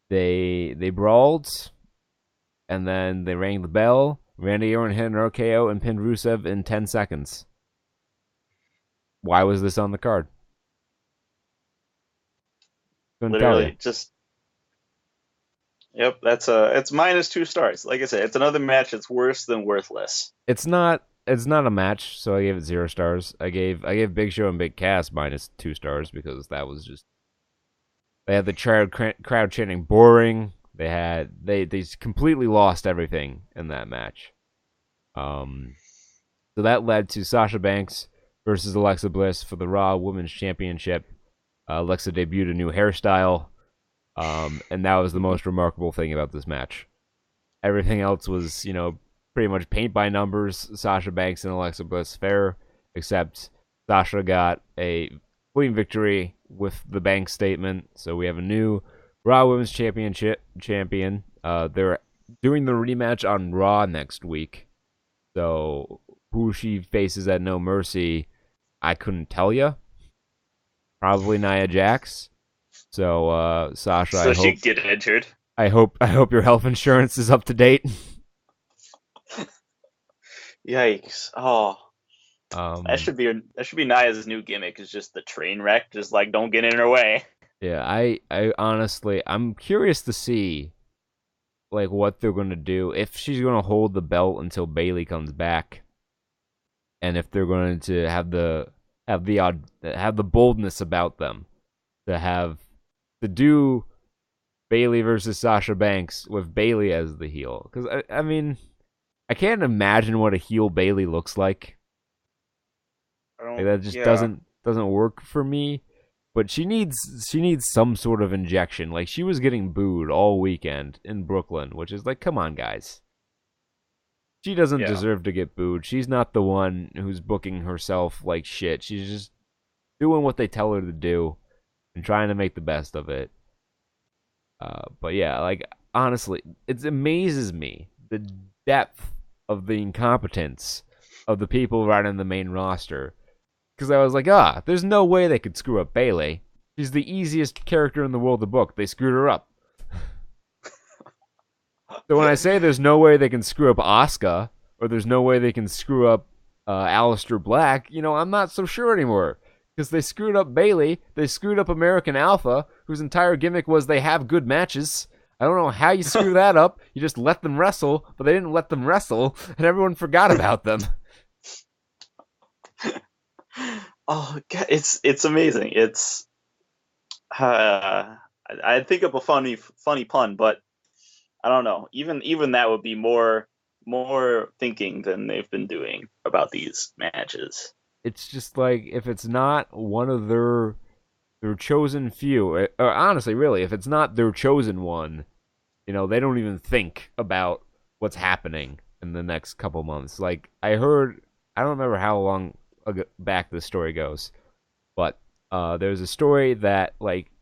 Speaker 1: they brawled and then they rang the bell. Randy Orton hit an RKO and pinned Rusev in 10 seconds. Why was this on the card? Couldn't tell you.
Speaker 2: Literally, just yep. It's -2 stars. Like I said, it's another match that's worse than worthless.
Speaker 1: It's not a match, so I gave it 0 stars. I gave Big Show and Big Cass -2 stars because that was just they had the crowd chanting boring. They completely lost everything in that match. Um, so that led to Sasha Banks versus Alexa Bliss for the Raw Women's Championship. Alexa debuted a new hairstyle, and that was the
Speaker 2: Mhm.
Speaker 1: most remarkable thing about this match. Everything else was, pretty much paint by numbers. Sasha Banks and Alexa Bliss fair, except Sasha got a clean victory with the Banks statement. So we have a new Raw Women's Championship champion. They're doing the rematch on Raw next week. So who she faces at No Mercy, I couldn't tell you. Probably Nia Jax. So Sasha, I
Speaker 2: So she
Speaker 1: hope
Speaker 2: get injured.
Speaker 1: I hope I hope your health insurance is up to date.
Speaker 2: Yikes! Oh,
Speaker 1: um,
Speaker 2: that should be Nia's new gimmick. Is just the train wreck. Just like don't get in her way.
Speaker 1: yeah, I honestly I'm curious to see like what they're gonna do if she's gonna hold the belt until Bailey comes back, and if they're going to have the boldness about them to do Bailey versus Sasha Banks with Bailey as the heel. Because I mean, I can't imagine what a heel Bailey looks like.
Speaker 2: I
Speaker 1: Like
Speaker 2: don't.
Speaker 1: that just
Speaker 2: Yeah.
Speaker 1: doesn't work for me. But she needs some sort of injection. Like she was getting booed all weekend in Brooklyn, which is like, come on, guys. She doesn't
Speaker 2: Yeah.
Speaker 1: deserve to get booed. She's not the one who's booking herself like shit. She's just doing what they tell her to do and trying to make the best of it. But yeah, like honestly, it amazes me the depth of the incompetence of the people running the main roster. Because I was like, there's no way they could screw up Bailey. She's the easiest character in the world to book. They screwed her up. So when I say there's no way they can screw up Asuka, or there's no way they can screw up Aleister Black, I'm not so sure anymore. Because they screwed up Bailey, they screwed up American Alpha, whose entire gimmick was they have good matches. I don't know how you screw that up. You just let them wrestle, but they didn't let them wrestle, and everyone forgot about them.
Speaker 2: Oh God, it's amazing. It's I'd think of a funny pun, but I don't know. Even that would be more thinking than they've been doing about these matches.
Speaker 1: It's just like if it's not one of their chosen few, or honestly, really, if it's not their chosen one, they don't even think about what's happening in the next couple months. Like I heard, I don't remember how long back this story goes, but there's a story that like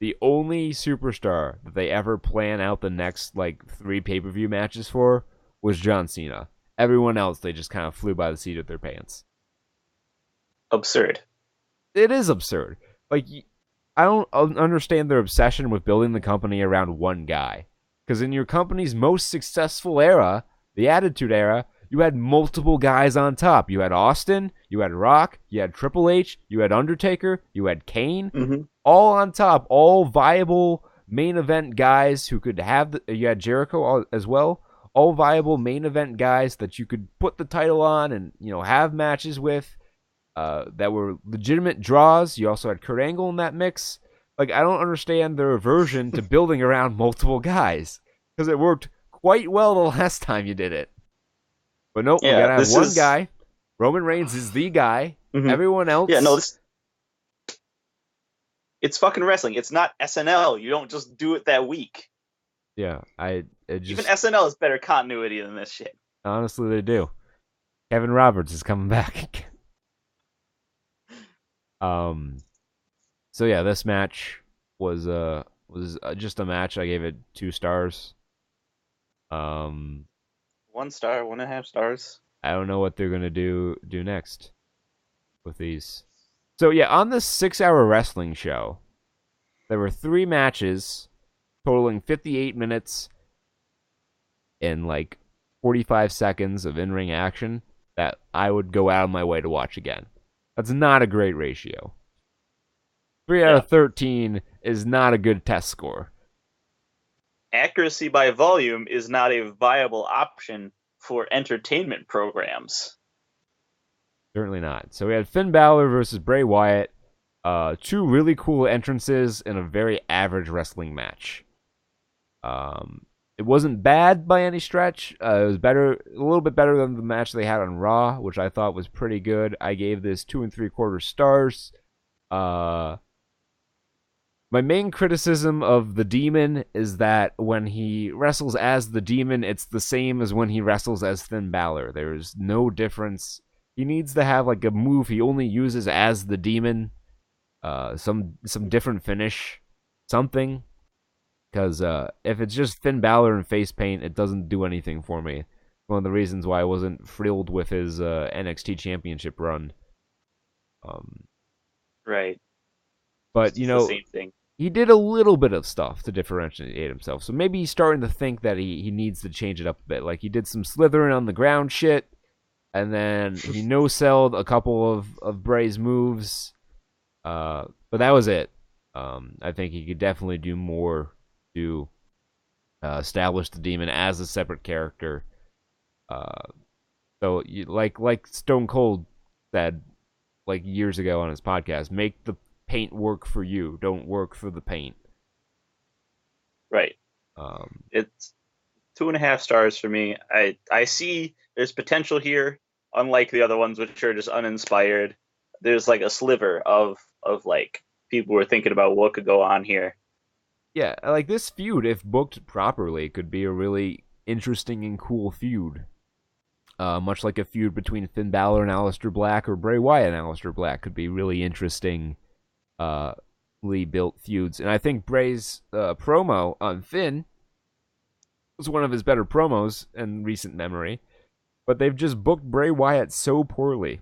Speaker 1: the only superstar that they ever plan out the next like 3 pay-per-view matches for was John Cena. Everyone else they just kind of flew by the seat of their pants.
Speaker 2: Absurd.
Speaker 1: It is absurd. Like I don't understand their obsession with building the company around one guy. Because in your company's most successful era, the Attitude Era, you had multiple guys on top. You had Austin, you had Rock, you had Triple H, you had Undertaker, you had Kane, all on top, all viable main event guys who could have. You had Jericho as well, all viable main event guys that you could put the title on and have matches with that were legitimate draws. You also had Kurt Angle in that mix. Like, I don't understand their aversion to building around multiple guys. Because it worked quite well the last time you did it. But nope,
Speaker 2: yeah,
Speaker 1: we gotta have one guy. Roman Reigns is the guy. Everyone else...
Speaker 2: Yeah, no, it's fucking wrestling. It's not SNL. You don't just do it that week.
Speaker 1: Yeah,
Speaker 2: Even SNL is better continuity than this shit.
Speaker 1: Honestly, they do. Kevin Roberts is coming back. So yeah, this match was just a match. I gave it 2 stars.
Speaker 2: 1 star, 1.5 stars.
Speaker 1: I don't know what they're gonna do next with these. So yeah, on this 6-hour wrestling show, there were 3 matches totaling 58 minutes and like 45 seconds of in-ring action that I would go out of my way to watch again. That's not a great ratio. 3 out of 13 is not a good test score.
Speaker 2: Accuracy by volume is not a viable option for entertainment programs.
Speaker 1: Certainly not. So we had Finn Balor versus Bray Wyatt. 2 really cool entrances in a very average wrestling match. It wasn't bad by any stretch. It was a little bit better than the match they had on Raw, which I thought was pretty good. I gave this 2 3/4 stars. My main criticism of the Demon is that when he wrestles as the Demon, it's the same as when he wrestles as Finn Balor. There's no difference. He needs to have like a move he only uses as the Demon, some different finish, something. Because if it's just Finn Balor in face paint, it doesn't do anything for me. One of the reasons why I wasn't thrilled with his NXT Championship run.
Speaker 2: Right.
Speaker 1: But,
Speaker 2: it's the same thing.
Speaker 1: He did a little bit of stuff to differentiate himself. So maybe he's starting to think that he needs to change it up a bit. Like he did some slithering on the ground shit, and then he no-selled a couple of Bray's moves. But that was it. I think he could definitely do more to establish the Demon as a separate character. So like Stone Cold said like years ago on his podcast, make the paint work for you, don't work for the paint.
Speaker 2: Right. It's 2.5 stars for me. I see there's potential here, unlike the other ones which are just uninspired. There's like a sliver of like people who are thinking about what could go on here.
Speaker 1: Yeah, like this feud, if booked properly, could be a really interesting and cool feud. Much like a feud between Finn Balor and Aleister Black, or Bray Wyatt and Aleister Black, could be really interesting built feuds. And I think Bray's promo on Finn was one of his better promos in recent memory. But they've just booked Bray Wyatt so poorly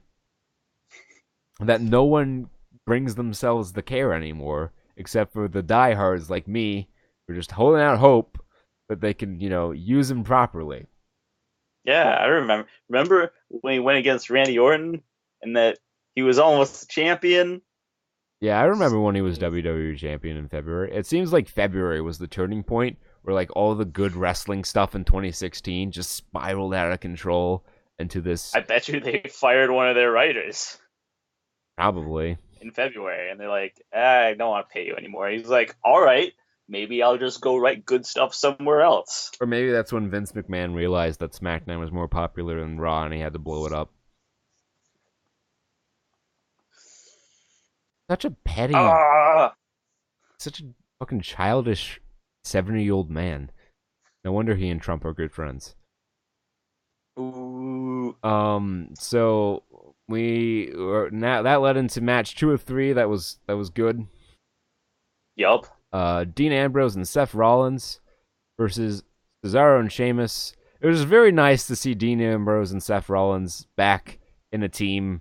Speaker 1: that no one brings themselves the care anymore, except for the diehards like me, who are just holding out hope that they can, use him properly.
Speaker 2: Yeah, I remember. Remember when he went against Randy Orton and that he was almost the champion,
Speaker 1: Yeah, I remember when he was WWE champion in February. It seems like February was the turning point where like all the good wrestling stuff in 2016 just spiraled out of control into this
Speaker 2: I bet you they fired one of their writers
Speaker 1: probably.
Speaker 2: in February, and they're like, I don't want to pay you anymore. He's like, all right, maybe I'll just go write good stuff somewhere else.
Speaker 1: Or maybe that's when Vince McMahon realized that SmackDown was more popular than Raw and he had to blow it up. Such a petty,
Speaker 2: Ah,
Speaker 1: such a fucking childish 70-year-old man. No wonder he and Trump are good friends.
Speaker 2: ooh,
Speaker 1: So we were, now that led into match 2 of 3. That was good.
Speaker 2: yup.
Speaker 1: Dean Ambrose and Seth Rollins versus Cesaro and Sheamus. It was very nice to see Dean Ambrose and Seth Rollins back in a team.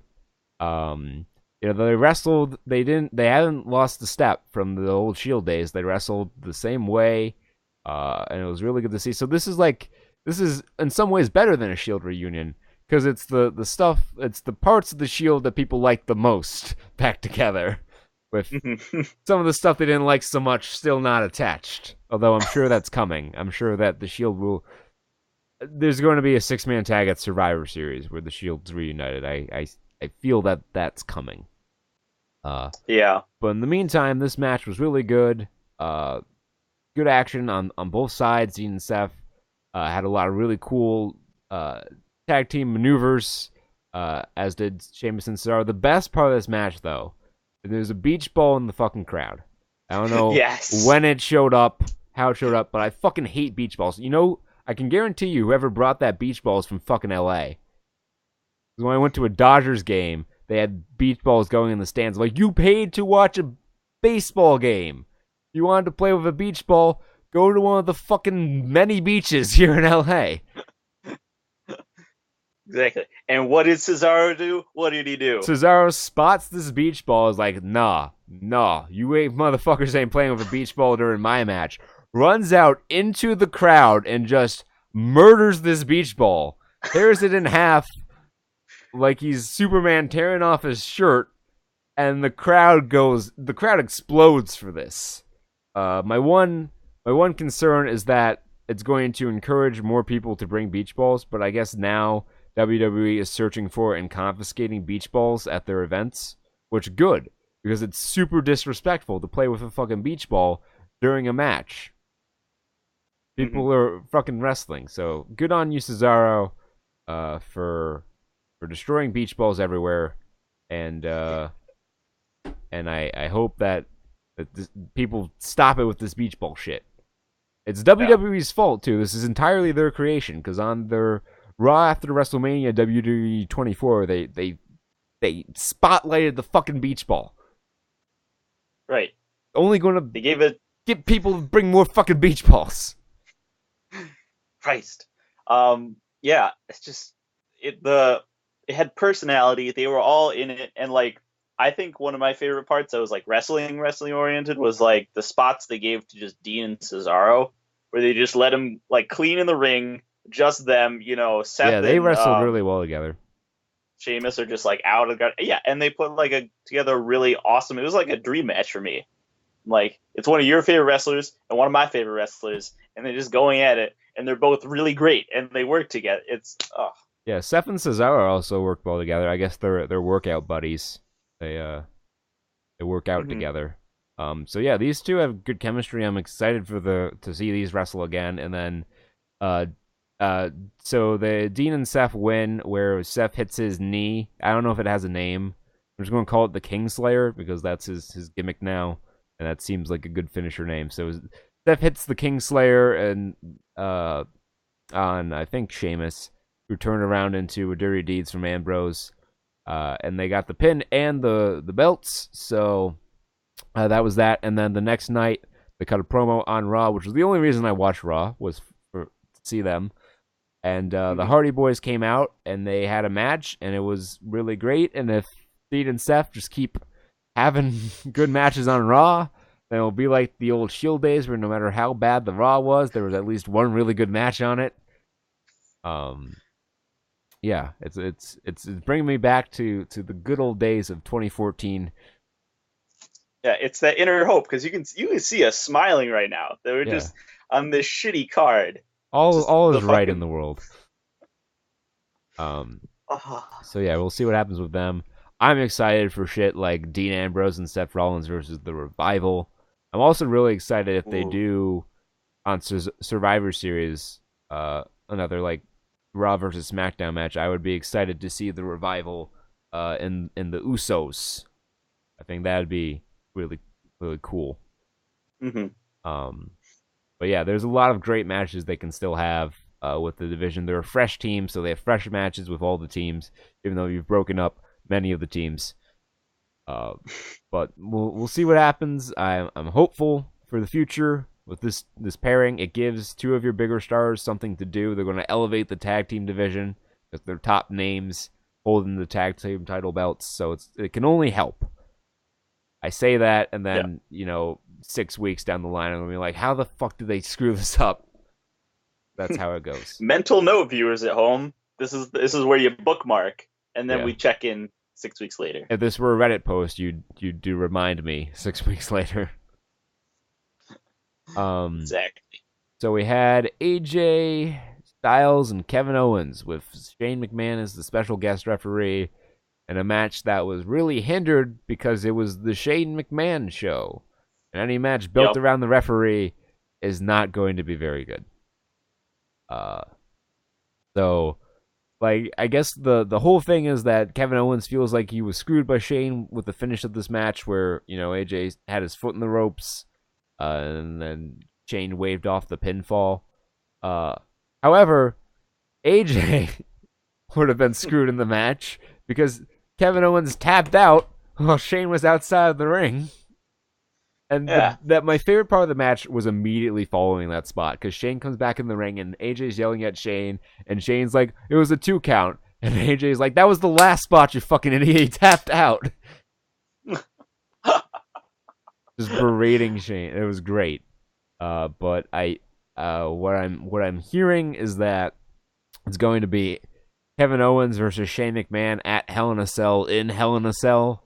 Speaker 1: They wrestled. They hadn't lost a step from the old Shield days. They wrestled the same way, and it was really good to see. So this is in some ways better than a Shield reunion because it's the stuff, it's the parts of the Shield that people like the most back together, with some of the stuff they didn't like so much still not attached. Although I'm sure that's coming. I'm sure that the Shield will. There's going to be a 6-man tag at Survivor Series where the Shield's reunited. I feel that that's coming.
Speaker 2: Yeah.
Speaker 1: But in the meantime, this match was really good. Good action on both sides. Dean and Seth had a lot of really cool tag team maneuvers, as did Sheamus and Cesaro. The best part of this match, though, there's a beach ball in the fucking crowd. I don't know
Speaker 2: Yes.
Speaker 1: when it showed up, how it showed up, but I fucking hate beach balls. You know, I can guarantee you whoever brought that beach ball is from fucking LA. When I went to a Dodgers game, they had beach balls going in the stands. Like, you paid to watch a baseball game. You wanted to play with a beach ball, go to one of the fucking many beaches here in LA.
Speaker 2: Exactly. And what did Cesaro do? What did he do?
Speaker 1: Cesaro spots this beach ball, is like, nah, you ain't motherfuckers ain't playing with a beach ball during my match. Runs out into the crowd and just murders this beach ball. Tears it in half like he's Superman tearing off his shirt, and the crowd explodes for this. My one concern is that it's going to encourage more people to bring beach balls, but I guess now WWE is searching for and confiscating beach balls at their events, which good, because it's super disrespectful to play with a fucking beach ball during a match. People are fucking wrestling, so good on you, Cesaro, for destroying beach balls everywhere, and I hope that people stop it with this beach ball shit. It's WWE's fault too. This is entirely their creation, because on their Raw after WrestleMania WWE 24, they spotlighted the fucking beach ball.
Speaker 2: Right.
Speaker 1: Only going to
Speaker 2: They gave it
Speaker 1: get people to bring more fucking beach balls.
Speaker 2: Christ. Yeah, it's just it had personality. They were all in it, and like I think one of my favorite parts that was like wrestling oriented was like the spots they gave to just Dean and Cesaro, where they just let them like clean in the ring, just them, Seth.
Speaker 1: Yeah, they
Speaker 2: and,
Speaker 1: wrestled really well together.
Speaker 2: Sheamus are just like out of the yeah, and they put like together really awesome. It was like a dream match for me. Like it's one of your favorite wrestlers and one of my favorite wrestlers, and they're just going at it, and they're both really great, and they work together. It's
Speaker 1: Yeah, Seth and Cesaro also work well together. I guess they're workout buddies. They work out together. So yeah, these two have good chemistry. I'm excited to see these wrestle again. And then so the Dean and Seth win where Seth hits his knee. I don't know if it has a name. I'm just going to call it the Kingslayer because that's his gimmick now, and that seems like a good finisher name. So Seth hits the Kingslayer and on I think Sheamus, who turned around into a Dirty Deeds from Ambrose. And they got the pin and the belts, so that was that. And then the next night, they cut a promo on Raw, which was the only reason I watched Raw, was to see them. And the Hardy Boys came out, and they had a match, and it was really great. And if Dean and Seth just keep having good matches on Raw, then it'll be like the old Shield days, where no matter how bad the Raw was, there was at least one really good match on it. Yeah, it's bringing me back to the good old days of 2014.
Speaker 2: Yeah, it's that inner hope because you can see us smiling right now. They were
Speaker 1: Yeah,
Speaker 2: just on this shitty card. Just
Speaker 1: all
Speaker 2: the
Speaker 1: is right in
Speaker 2: fucking.
Speaker 1: the world. Um,
Speaker 2: Oh,
Speaker 1: so yeah, we'll see what happens with them. I'm excited for shit like Dean Ambrose and Seth Rollins versus the Revival. I'm also really excited if they
Speaker 2: ooh.
Speaker 1: do on Survivor Series, another like Raw versus SmackDown match. I would be excited to see the Revival, in the Usos. I think that'd be really really cool.
Speaker 2: Hmm.
Speaker 1: Um, but yeah, there's a lot of great matches they can still have with the division. They're a fresh team, so they have fresh matches with all the teams, even though you've broken up many of the teams. Uh, but we'll see what happens. I'm hopeful for the future with this pairing. It gives two of your bigger stars something to do. They're going to elevate the tag team division with their top names holding the tag team title belts. So it can only help. I say that, and
Speaker 2: Yeah.
Speaker 1: then 6 weeks down the line, I'm gonna be like, how the fuck did they screw this up? That's how it goes.
Speaker 2: Mental note, viewers at home. This is where you bookmark, and then
Speaker 1: Yeah.
Speaker 2: we check in 6 weeks later.
Speaker 1: If this were a Reddit post, you do remind me 6 weeks later. Um.
Speaker 2: Exactly.
Speaker 1: So we had AJ Styles and Kevin Owens with Shane McMahon as the special guest referee in a match that was really hindered because it was the Shane McMahon show. And any match built
Speaker 2: Yep.
Speaker 1: around the referee is not going to be very good. Uh, so like I guess the whole thing is that Kevin Owens feels like he was screwed by Shane with the finish of this match where AJ had his foot in the ropes, and then Shane waved off the pinfall. Uh, However, AJ would have been screwed in the match because Kevin Owens tapped out while Shane was outside of the ring. And
Speaker 2: Yeah.
Speaker 1: that my favorite part of the match was immediately following that spot because Shane comes back in the ring and AJ's yelling at Shane, and Shane's like, "It was a 2 count," and AJ's like, "That was the last spot, you fucking idiot. He tapped out." Just berating Shane. It was great. But what I'm hearing is that it's going to be Kevin Owens versus Shane McMahon at Hell in a Cell in Hell in a Cell.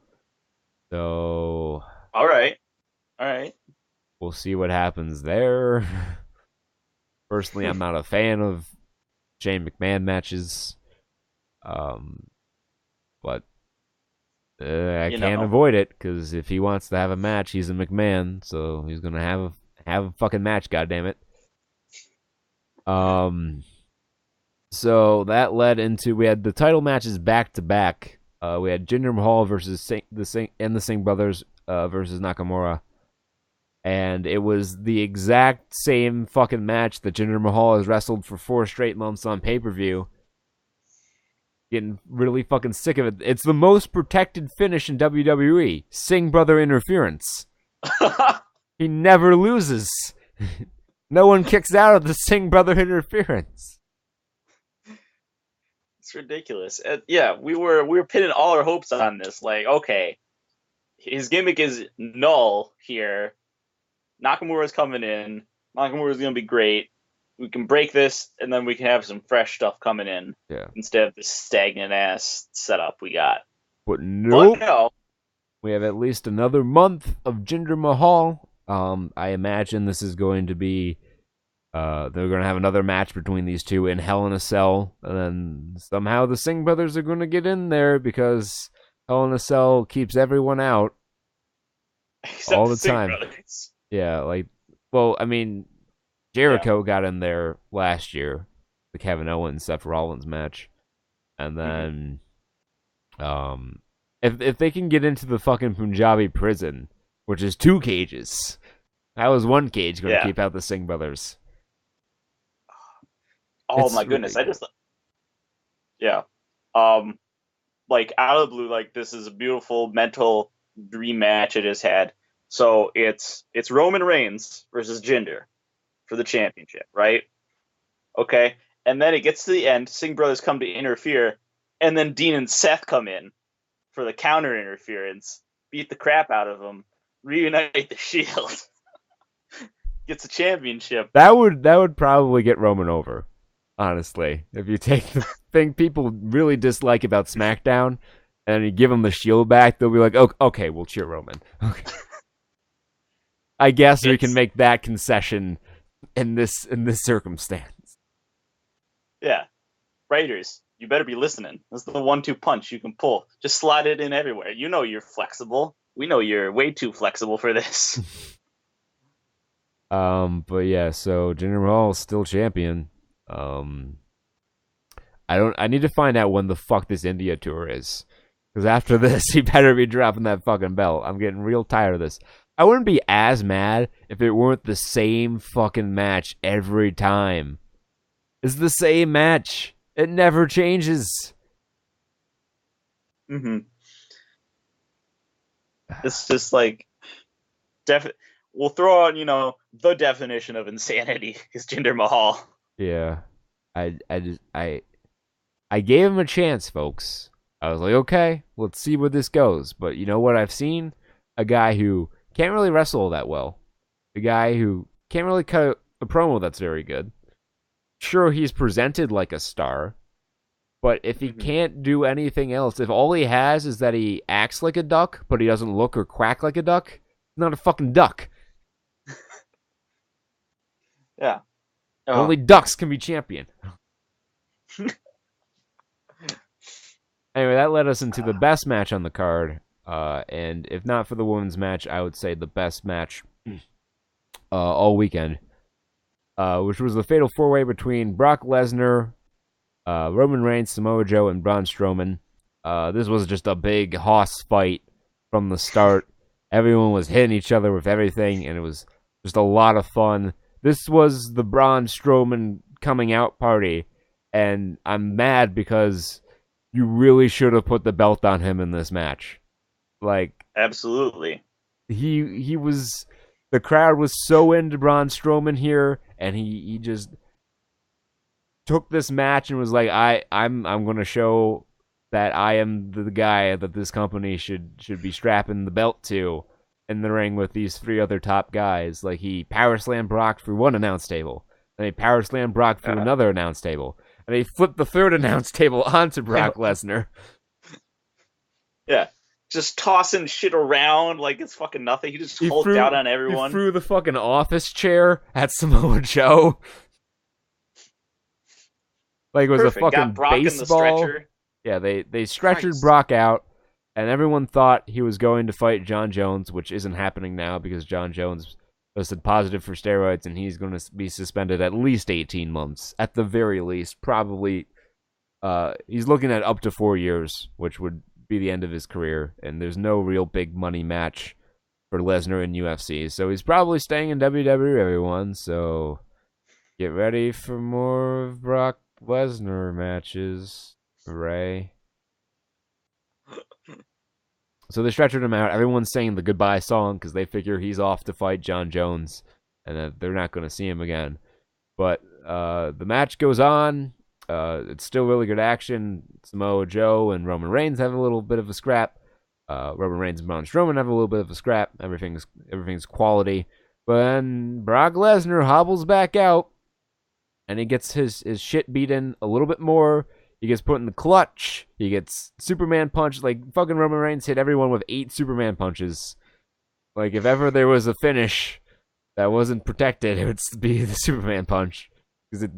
Speaker 1: So
Speaker 2: All right. All right.
Speaker 1: we'll see what happens there. Personally, I'm not a fan of Shane McMahon matches, um, but I
Speaker 2: You
Speaker 1: can't
Speaker 2: know.
Speaker 1: avoid it because if he wants to have a match, he's a McMahon, so he's gonna have a fucking match. Goddamn it. Um, so that led into we had the title matches back to back. We had Jinder Mahal versus the Singh brothers versus Nakamura. And it was the exact same fucking match that Jinder Mahal has wrestled for 4 straight months on pay-per-view. Getting really fucking sick of it. It's the most protected finish in WWE. Singh brother interference. He never loses. No one kicks out of the Singh brother interference.
Speaker 2: It's ridiculous. Yeah, we were pinning all our hopes on this. Like, okay, his gimmick is null here. Nakamura's coming in. Nakamura's gonna be great. We can break this, and then we can have some fresh stuff coming in
Speaker 1: Yeah.
Speaker 2: instead of this stagnant ass setup we got.
Speaker 1: But nope.
Speaker 2: But no,
Speaker 1: We have at least another month of Jinder Mahal. I imagine this is going to be they're going to have another match between these two in Hell in a Cell, and then somehow the Singh brothers are going to get in there because Hell in a Cell keeps everyone out
Speaker 2: except
Speaker 1: all
Speaker 2: the
Speaker 1: the
Speaker 2: Singh
Speaker 1: time.
Speaker 2: brothers.
Speaker 1: Yeah, well, I mean, Jericho got in there last year, the Kevin Owens Seth Rollins match, and then if they can get into the fucking Punjabi prison, which is 2 cages, how is 1 cage going to
Speaker 2: Yeah.
Speaker 1: keep out the Singh brothers?
Speaker 2: Oh
Speaker 1: It's
Speaker 2: my goodness!
Speaker 1: ridiculous.
Speaker 2: Yeah. Um, like out of the blue, like this is a beautiful mental dream match I just had. So it's Roman Reigns versus Jinder for the championship, right? Okay. And then it gets to the end, Singh brothers come to interfere, and then Dean and Seth come in for the counter interference, beat the crap out of them, reunite the Shield, gets the championship.
Speaker 1: That would probably get Roman over, honestly. If you take the thing people really dislike about SmackDown and you give them the Shield back, they'll be like, "Oh, okay, we'll cheer Roman." Okay. I guess we can
Speaker 2: It's
Speaker 1: make that concession in this circumstance.
Speaker 2: yeah, writers, you better be listening. This is the 1-2 punch you can pull. Just slide it in everywhere. You know you're flexible. We know you're way too flexible for this.
Speaker 1: But yeah, so Jinder Mahal is still champion. Um, I need to find out when the fuck this India tour is. Because after this, he better be dropping that fucking belt. I'm getting real tired of this. I wouldn't be as mad if it weren't the same fucking match every time. It's the same match. It never changes.
Speaker 2: Mm-hmm. It's just like we'll throw out, the definition of insanity is Jinder Mahal.
Speaker 1: Yeah. I gave him a chance, folks. I was like, okay, let's see where this goes. But you know what I've seen? A guy who can't really wrestle that well. A guy who can't really cut a promo that's very good. Sure, he's presented like a star, but if he can't do anything else, if all he has is that he acts like a duck, but he doesn't look or quack like a duck, he's not a fucking duck.
Speaker 2: Yeah.
Speaker 1: Only ducks can be champion. Anyway, that led us into the best match on the card. And if not for the women's match, I would say the best match all weekend, which was the fatal four-way between Brock Lesnar, Roman Reigns, Samoa Joe, and Braun Strowman. This was just a big hoss fight from the start. Everyone was hitting each other with everything, and it was just a lot of fun. This was the Braun Strowman coming out party, and I'm mad because you really should have put the belt on him in this match. Like,
Speaker 2: absolutely.
Speaker 1: He was, the crowd was so into Braun Strowman here, and he just took this match and was like, I'm going to show that I am the guy that this company should be strapping the belt to in the ring with these three other top guys. Like, he power slammed Brock through one announce table, and he power slammed Brock through another announce table, and he flipped the third announce table onto Brock Lesnar.
Speaker 2: Yeah. Just tossing shit around like it's fucking nothing. He just hulked out on everyone.
Speaker 1: He threw the fucking office chair at Samoa Joe. Like it was
Speaker 2: Perfect.
Speaker 1: a fucking
Speaker 2: Got Brock
Speaker 1: baseball.
Speaker 2: In the stretcher.
Speaker 1: Yeah, they stretchered Brock out, and everyone thought he was going to fight John Jones, which isn't happening now because John Jones tested positive for steroids, and he's going to be suspended at least 18 months. At the very least, probably he's looking at up to 4 years, which would be the end of his career, and there's no real big money match for Lesnar in UFC, so he's probably staying in WWE, everyone, so get ready for more of Brock Lesnar matches, Ray. So they stretchered him out. Everyone's saying the goodbye song because they figure he's off to fight John Jones, and they're not going to see him again. But the match goes on. It's still really good action. Samoa Joe and Roman Reigns have a little bit of a scrap. Roman Reigns and Braun Strowman have a little bit of a scrap. Everything's quality. But then Brock Lesnar hobbles back out, and he gets his shit beaten a little bit more. He gets put in the clutch. He gets Superman punch. Like, fucking Roman Reigns hit everyone with 8 Superman punches. Like, if ever there was a finish that wasn't protected, it would be the Superman punch. Because it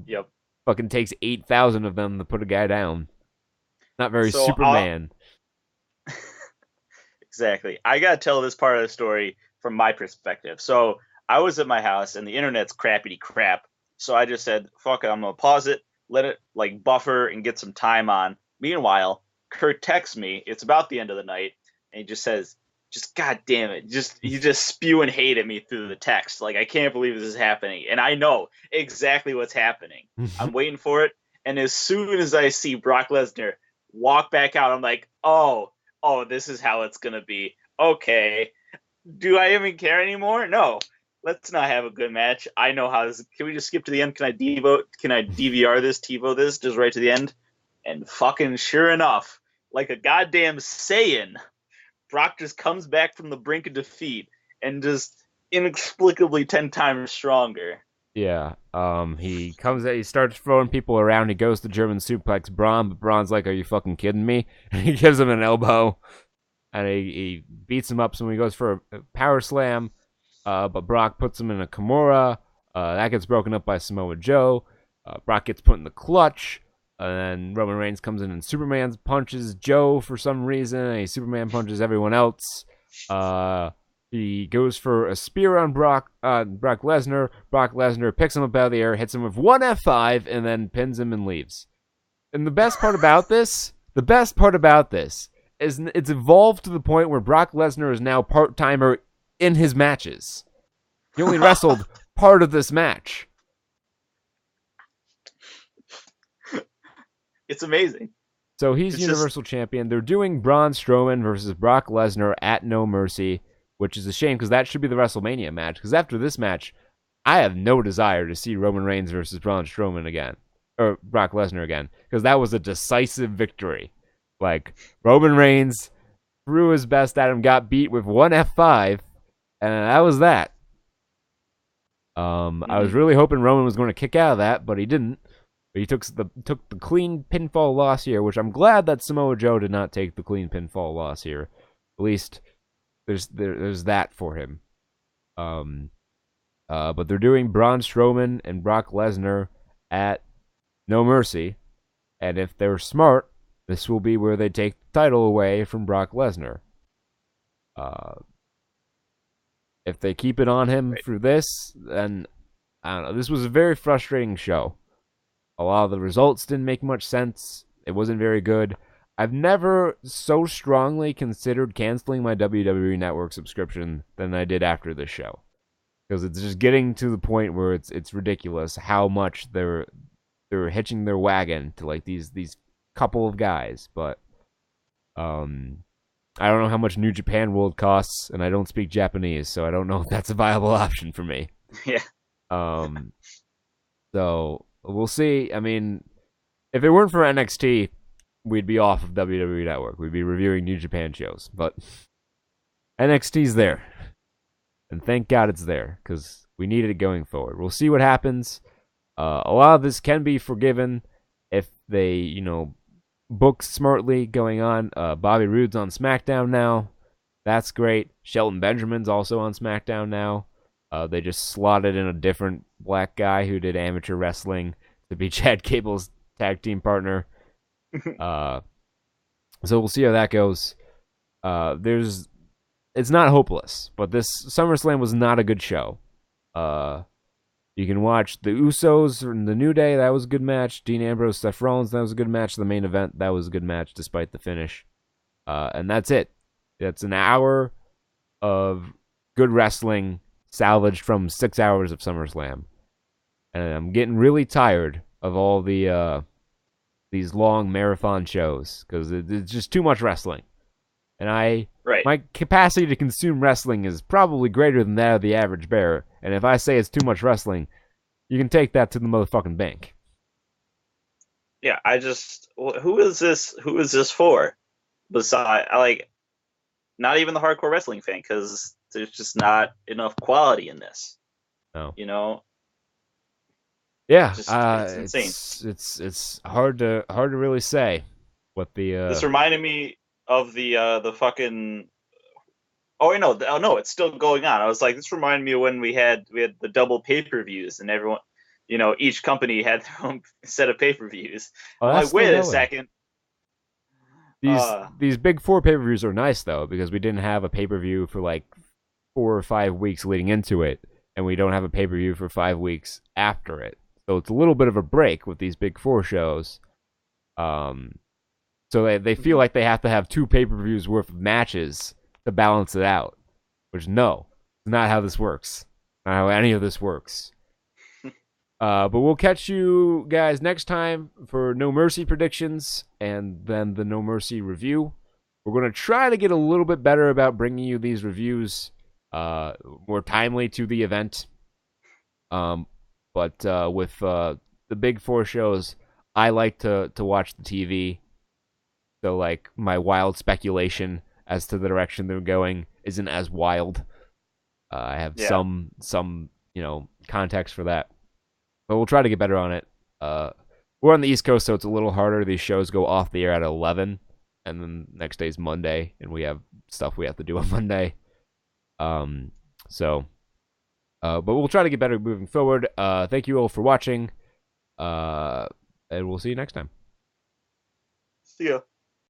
Speaker 1: fucking takes 8,000 of them to put a guy down. Not very Superman.
Speaker 2: Exactly. I gotta tell this part of the story from my perspective. So I was at my house, and the internet's crappity crap. So I just said, fuck it, I'm gonna pause it, let it like buffer and get some time on. Meanwhile, Kurt texts me. It's about the end of the night, and he just says, "Just God damn it!" He's just spewing hate at me through the text. Like, I can't believe this is happening, and I know exactly what's happening. I'm waiting for it, and as soon as I see Brock Lesnar walk back out, I'm like, oh, this is how it's gonna be. Okay, do I even care anymore? No. Let's not have a good match. I know how this. Can we just skip to the end? Can I DVR this, TiVo this, just right to the end? And fucking sure enough, like a goddamn Saiyan, Brock just comes back from the brink of defeat and just inexplicably 10 times stronger.
Speaker 1: Yeah. He comes out, he starts throwing people around. He goes to German suplex Braun, but Braun's like, "Are you fucking kidding me?" And he gives him an elbow, and he beats him up. So when he goes for a power slam, but Brock puts him in a Kimura. That gets broken up by Samoa Joe. Brock gets put in the clutch. And then Roman Reigns comes in and Superman punches Joe for some reason. And he Superman punches everyone else. He goes for a spear on Brock Lesnar. Brock Lesnar picks him up out of the air, hits him with one F5, and then pins him and leaves. And the best part about this is it's evolved to the point where Brock Lesnar is now part-timer in his matches. He only wrestled part of this match.
Speaker 2: It's amazing.
Speaker 1: So he's Universal Champion. They're doing Braun Strowman versus Brock Lesnar at No Mercy, which is a shame because that should be the WrestleMania match. Because after this match, I have no desire to see Roman Reigns versus Braun Strowman again. Or Brock Lesnar again. Because that was a decisive victory. Like, Roman Reigns threw his best at him, got beat with one F5, and that was that. I was really hoping Roman was going to kick out of that, but he didn't. But he took the clean pinfall loss here, which I'm glad that Samoa Joe did not take the clean pinfall loss here. At least there's that for him. But they're doing Braun Strowman and Brock Lesnar at No Mercy, and if they're smart, this will be where they take the title away from Brock Lesnar. If they keep it on him through this, then I don't know. This was a very frustrating show. A lot of the results didn't make much sense. It wasn't very good. I've never so strongly considered canceling my WWE Network subscription than I did after this show. Because it's just getting to the point where it's ridiculous how much they're hitching their wagon to like these couple of guys. But I don't know how much New Japan World costs, and I don't speak Japanese, so I don't know if that's a viable option for me.
Speaker 2: Yeah.
Speaker 1: So we'll see. I mean, if it weren't for NXT, we'd be off of WWE Network. We'd be reviewing New Japan shows. But NXT's there. And thank God it's there, because we needed it going forward. We'll see what happens. A lot of this can be forgiven if they, book smartly going on. Bobby Roode's on SmackDown now. That's great. Shelton Benjamin's also on SmackDown now. They just slotted in a different black guy who did amateur wrestling to be Chad Gable's tag team partner. So we'll see how that goes. It's not hopeless, but this SummerSlam was not a good show. You can watch the Usos and the New Day. That was a good match. Dean Ambrose, Seth Rollins. That was a good match. The main event. That was a good match despite the finish. And that's it. That's an hour of good wrestling salvaged from 6 hours of SummerSlam. And I'm getting really tired of all these long marathon shows because it's just too much wrestling. And my capacity to consume wrestling is probably greater than that of the average bear. And if I say it's too much wrestling, you can take that to the motherfucking bank.
Speaker 2: Yeah, who is this for? Besides, not even the hardcore wrestling fan, because there's just not enough quality in this.
Speaker 1: No.
Speaker 2: Yeah, it's insane.
Speaker 1: It's hard to really say what the.
Speaker 2: This reminded me of the fucking. Oh wait, no, it's still going on. I was like, this reminded me of when we had the double pay-per-views and everyone, each company had their own set of pay-per-views.
Speaker 1: Oh,
Speaker 2: I'm like, wait a second.
Speaker 1: These big four pay-per-views are nice though because we didn't have a pay-per-view for like 4 or 5 weeks leading into it, and we don't have a pay-per-view for 5 weeks after it. So it's a little bit of a break with these big four shows. So they feel like they have to have 2 pay-per-views worth of matches to balance it out. Which, no, it's not how this works. Not how any of this works. But we'll catch you guys next time for No Mercy predictions and then the No Mercy review. We're going to try to get a little bit better about bringing you these reviews more timely to the event. But with the big four shows, I like to watch the TV. So, like, my wild speculation as to the direction they're going isn't as wild. I have some context for that. But we'll try to get better on it. We're on the East Coast, so it's a little harder. These shows go off the air at 11, and then next day's Monday, and we have stuff we have to do on Monday. So But we'll try to get better moving forward. Thank you all for watching, and we'll see you next time.
Speaker 2: See ya.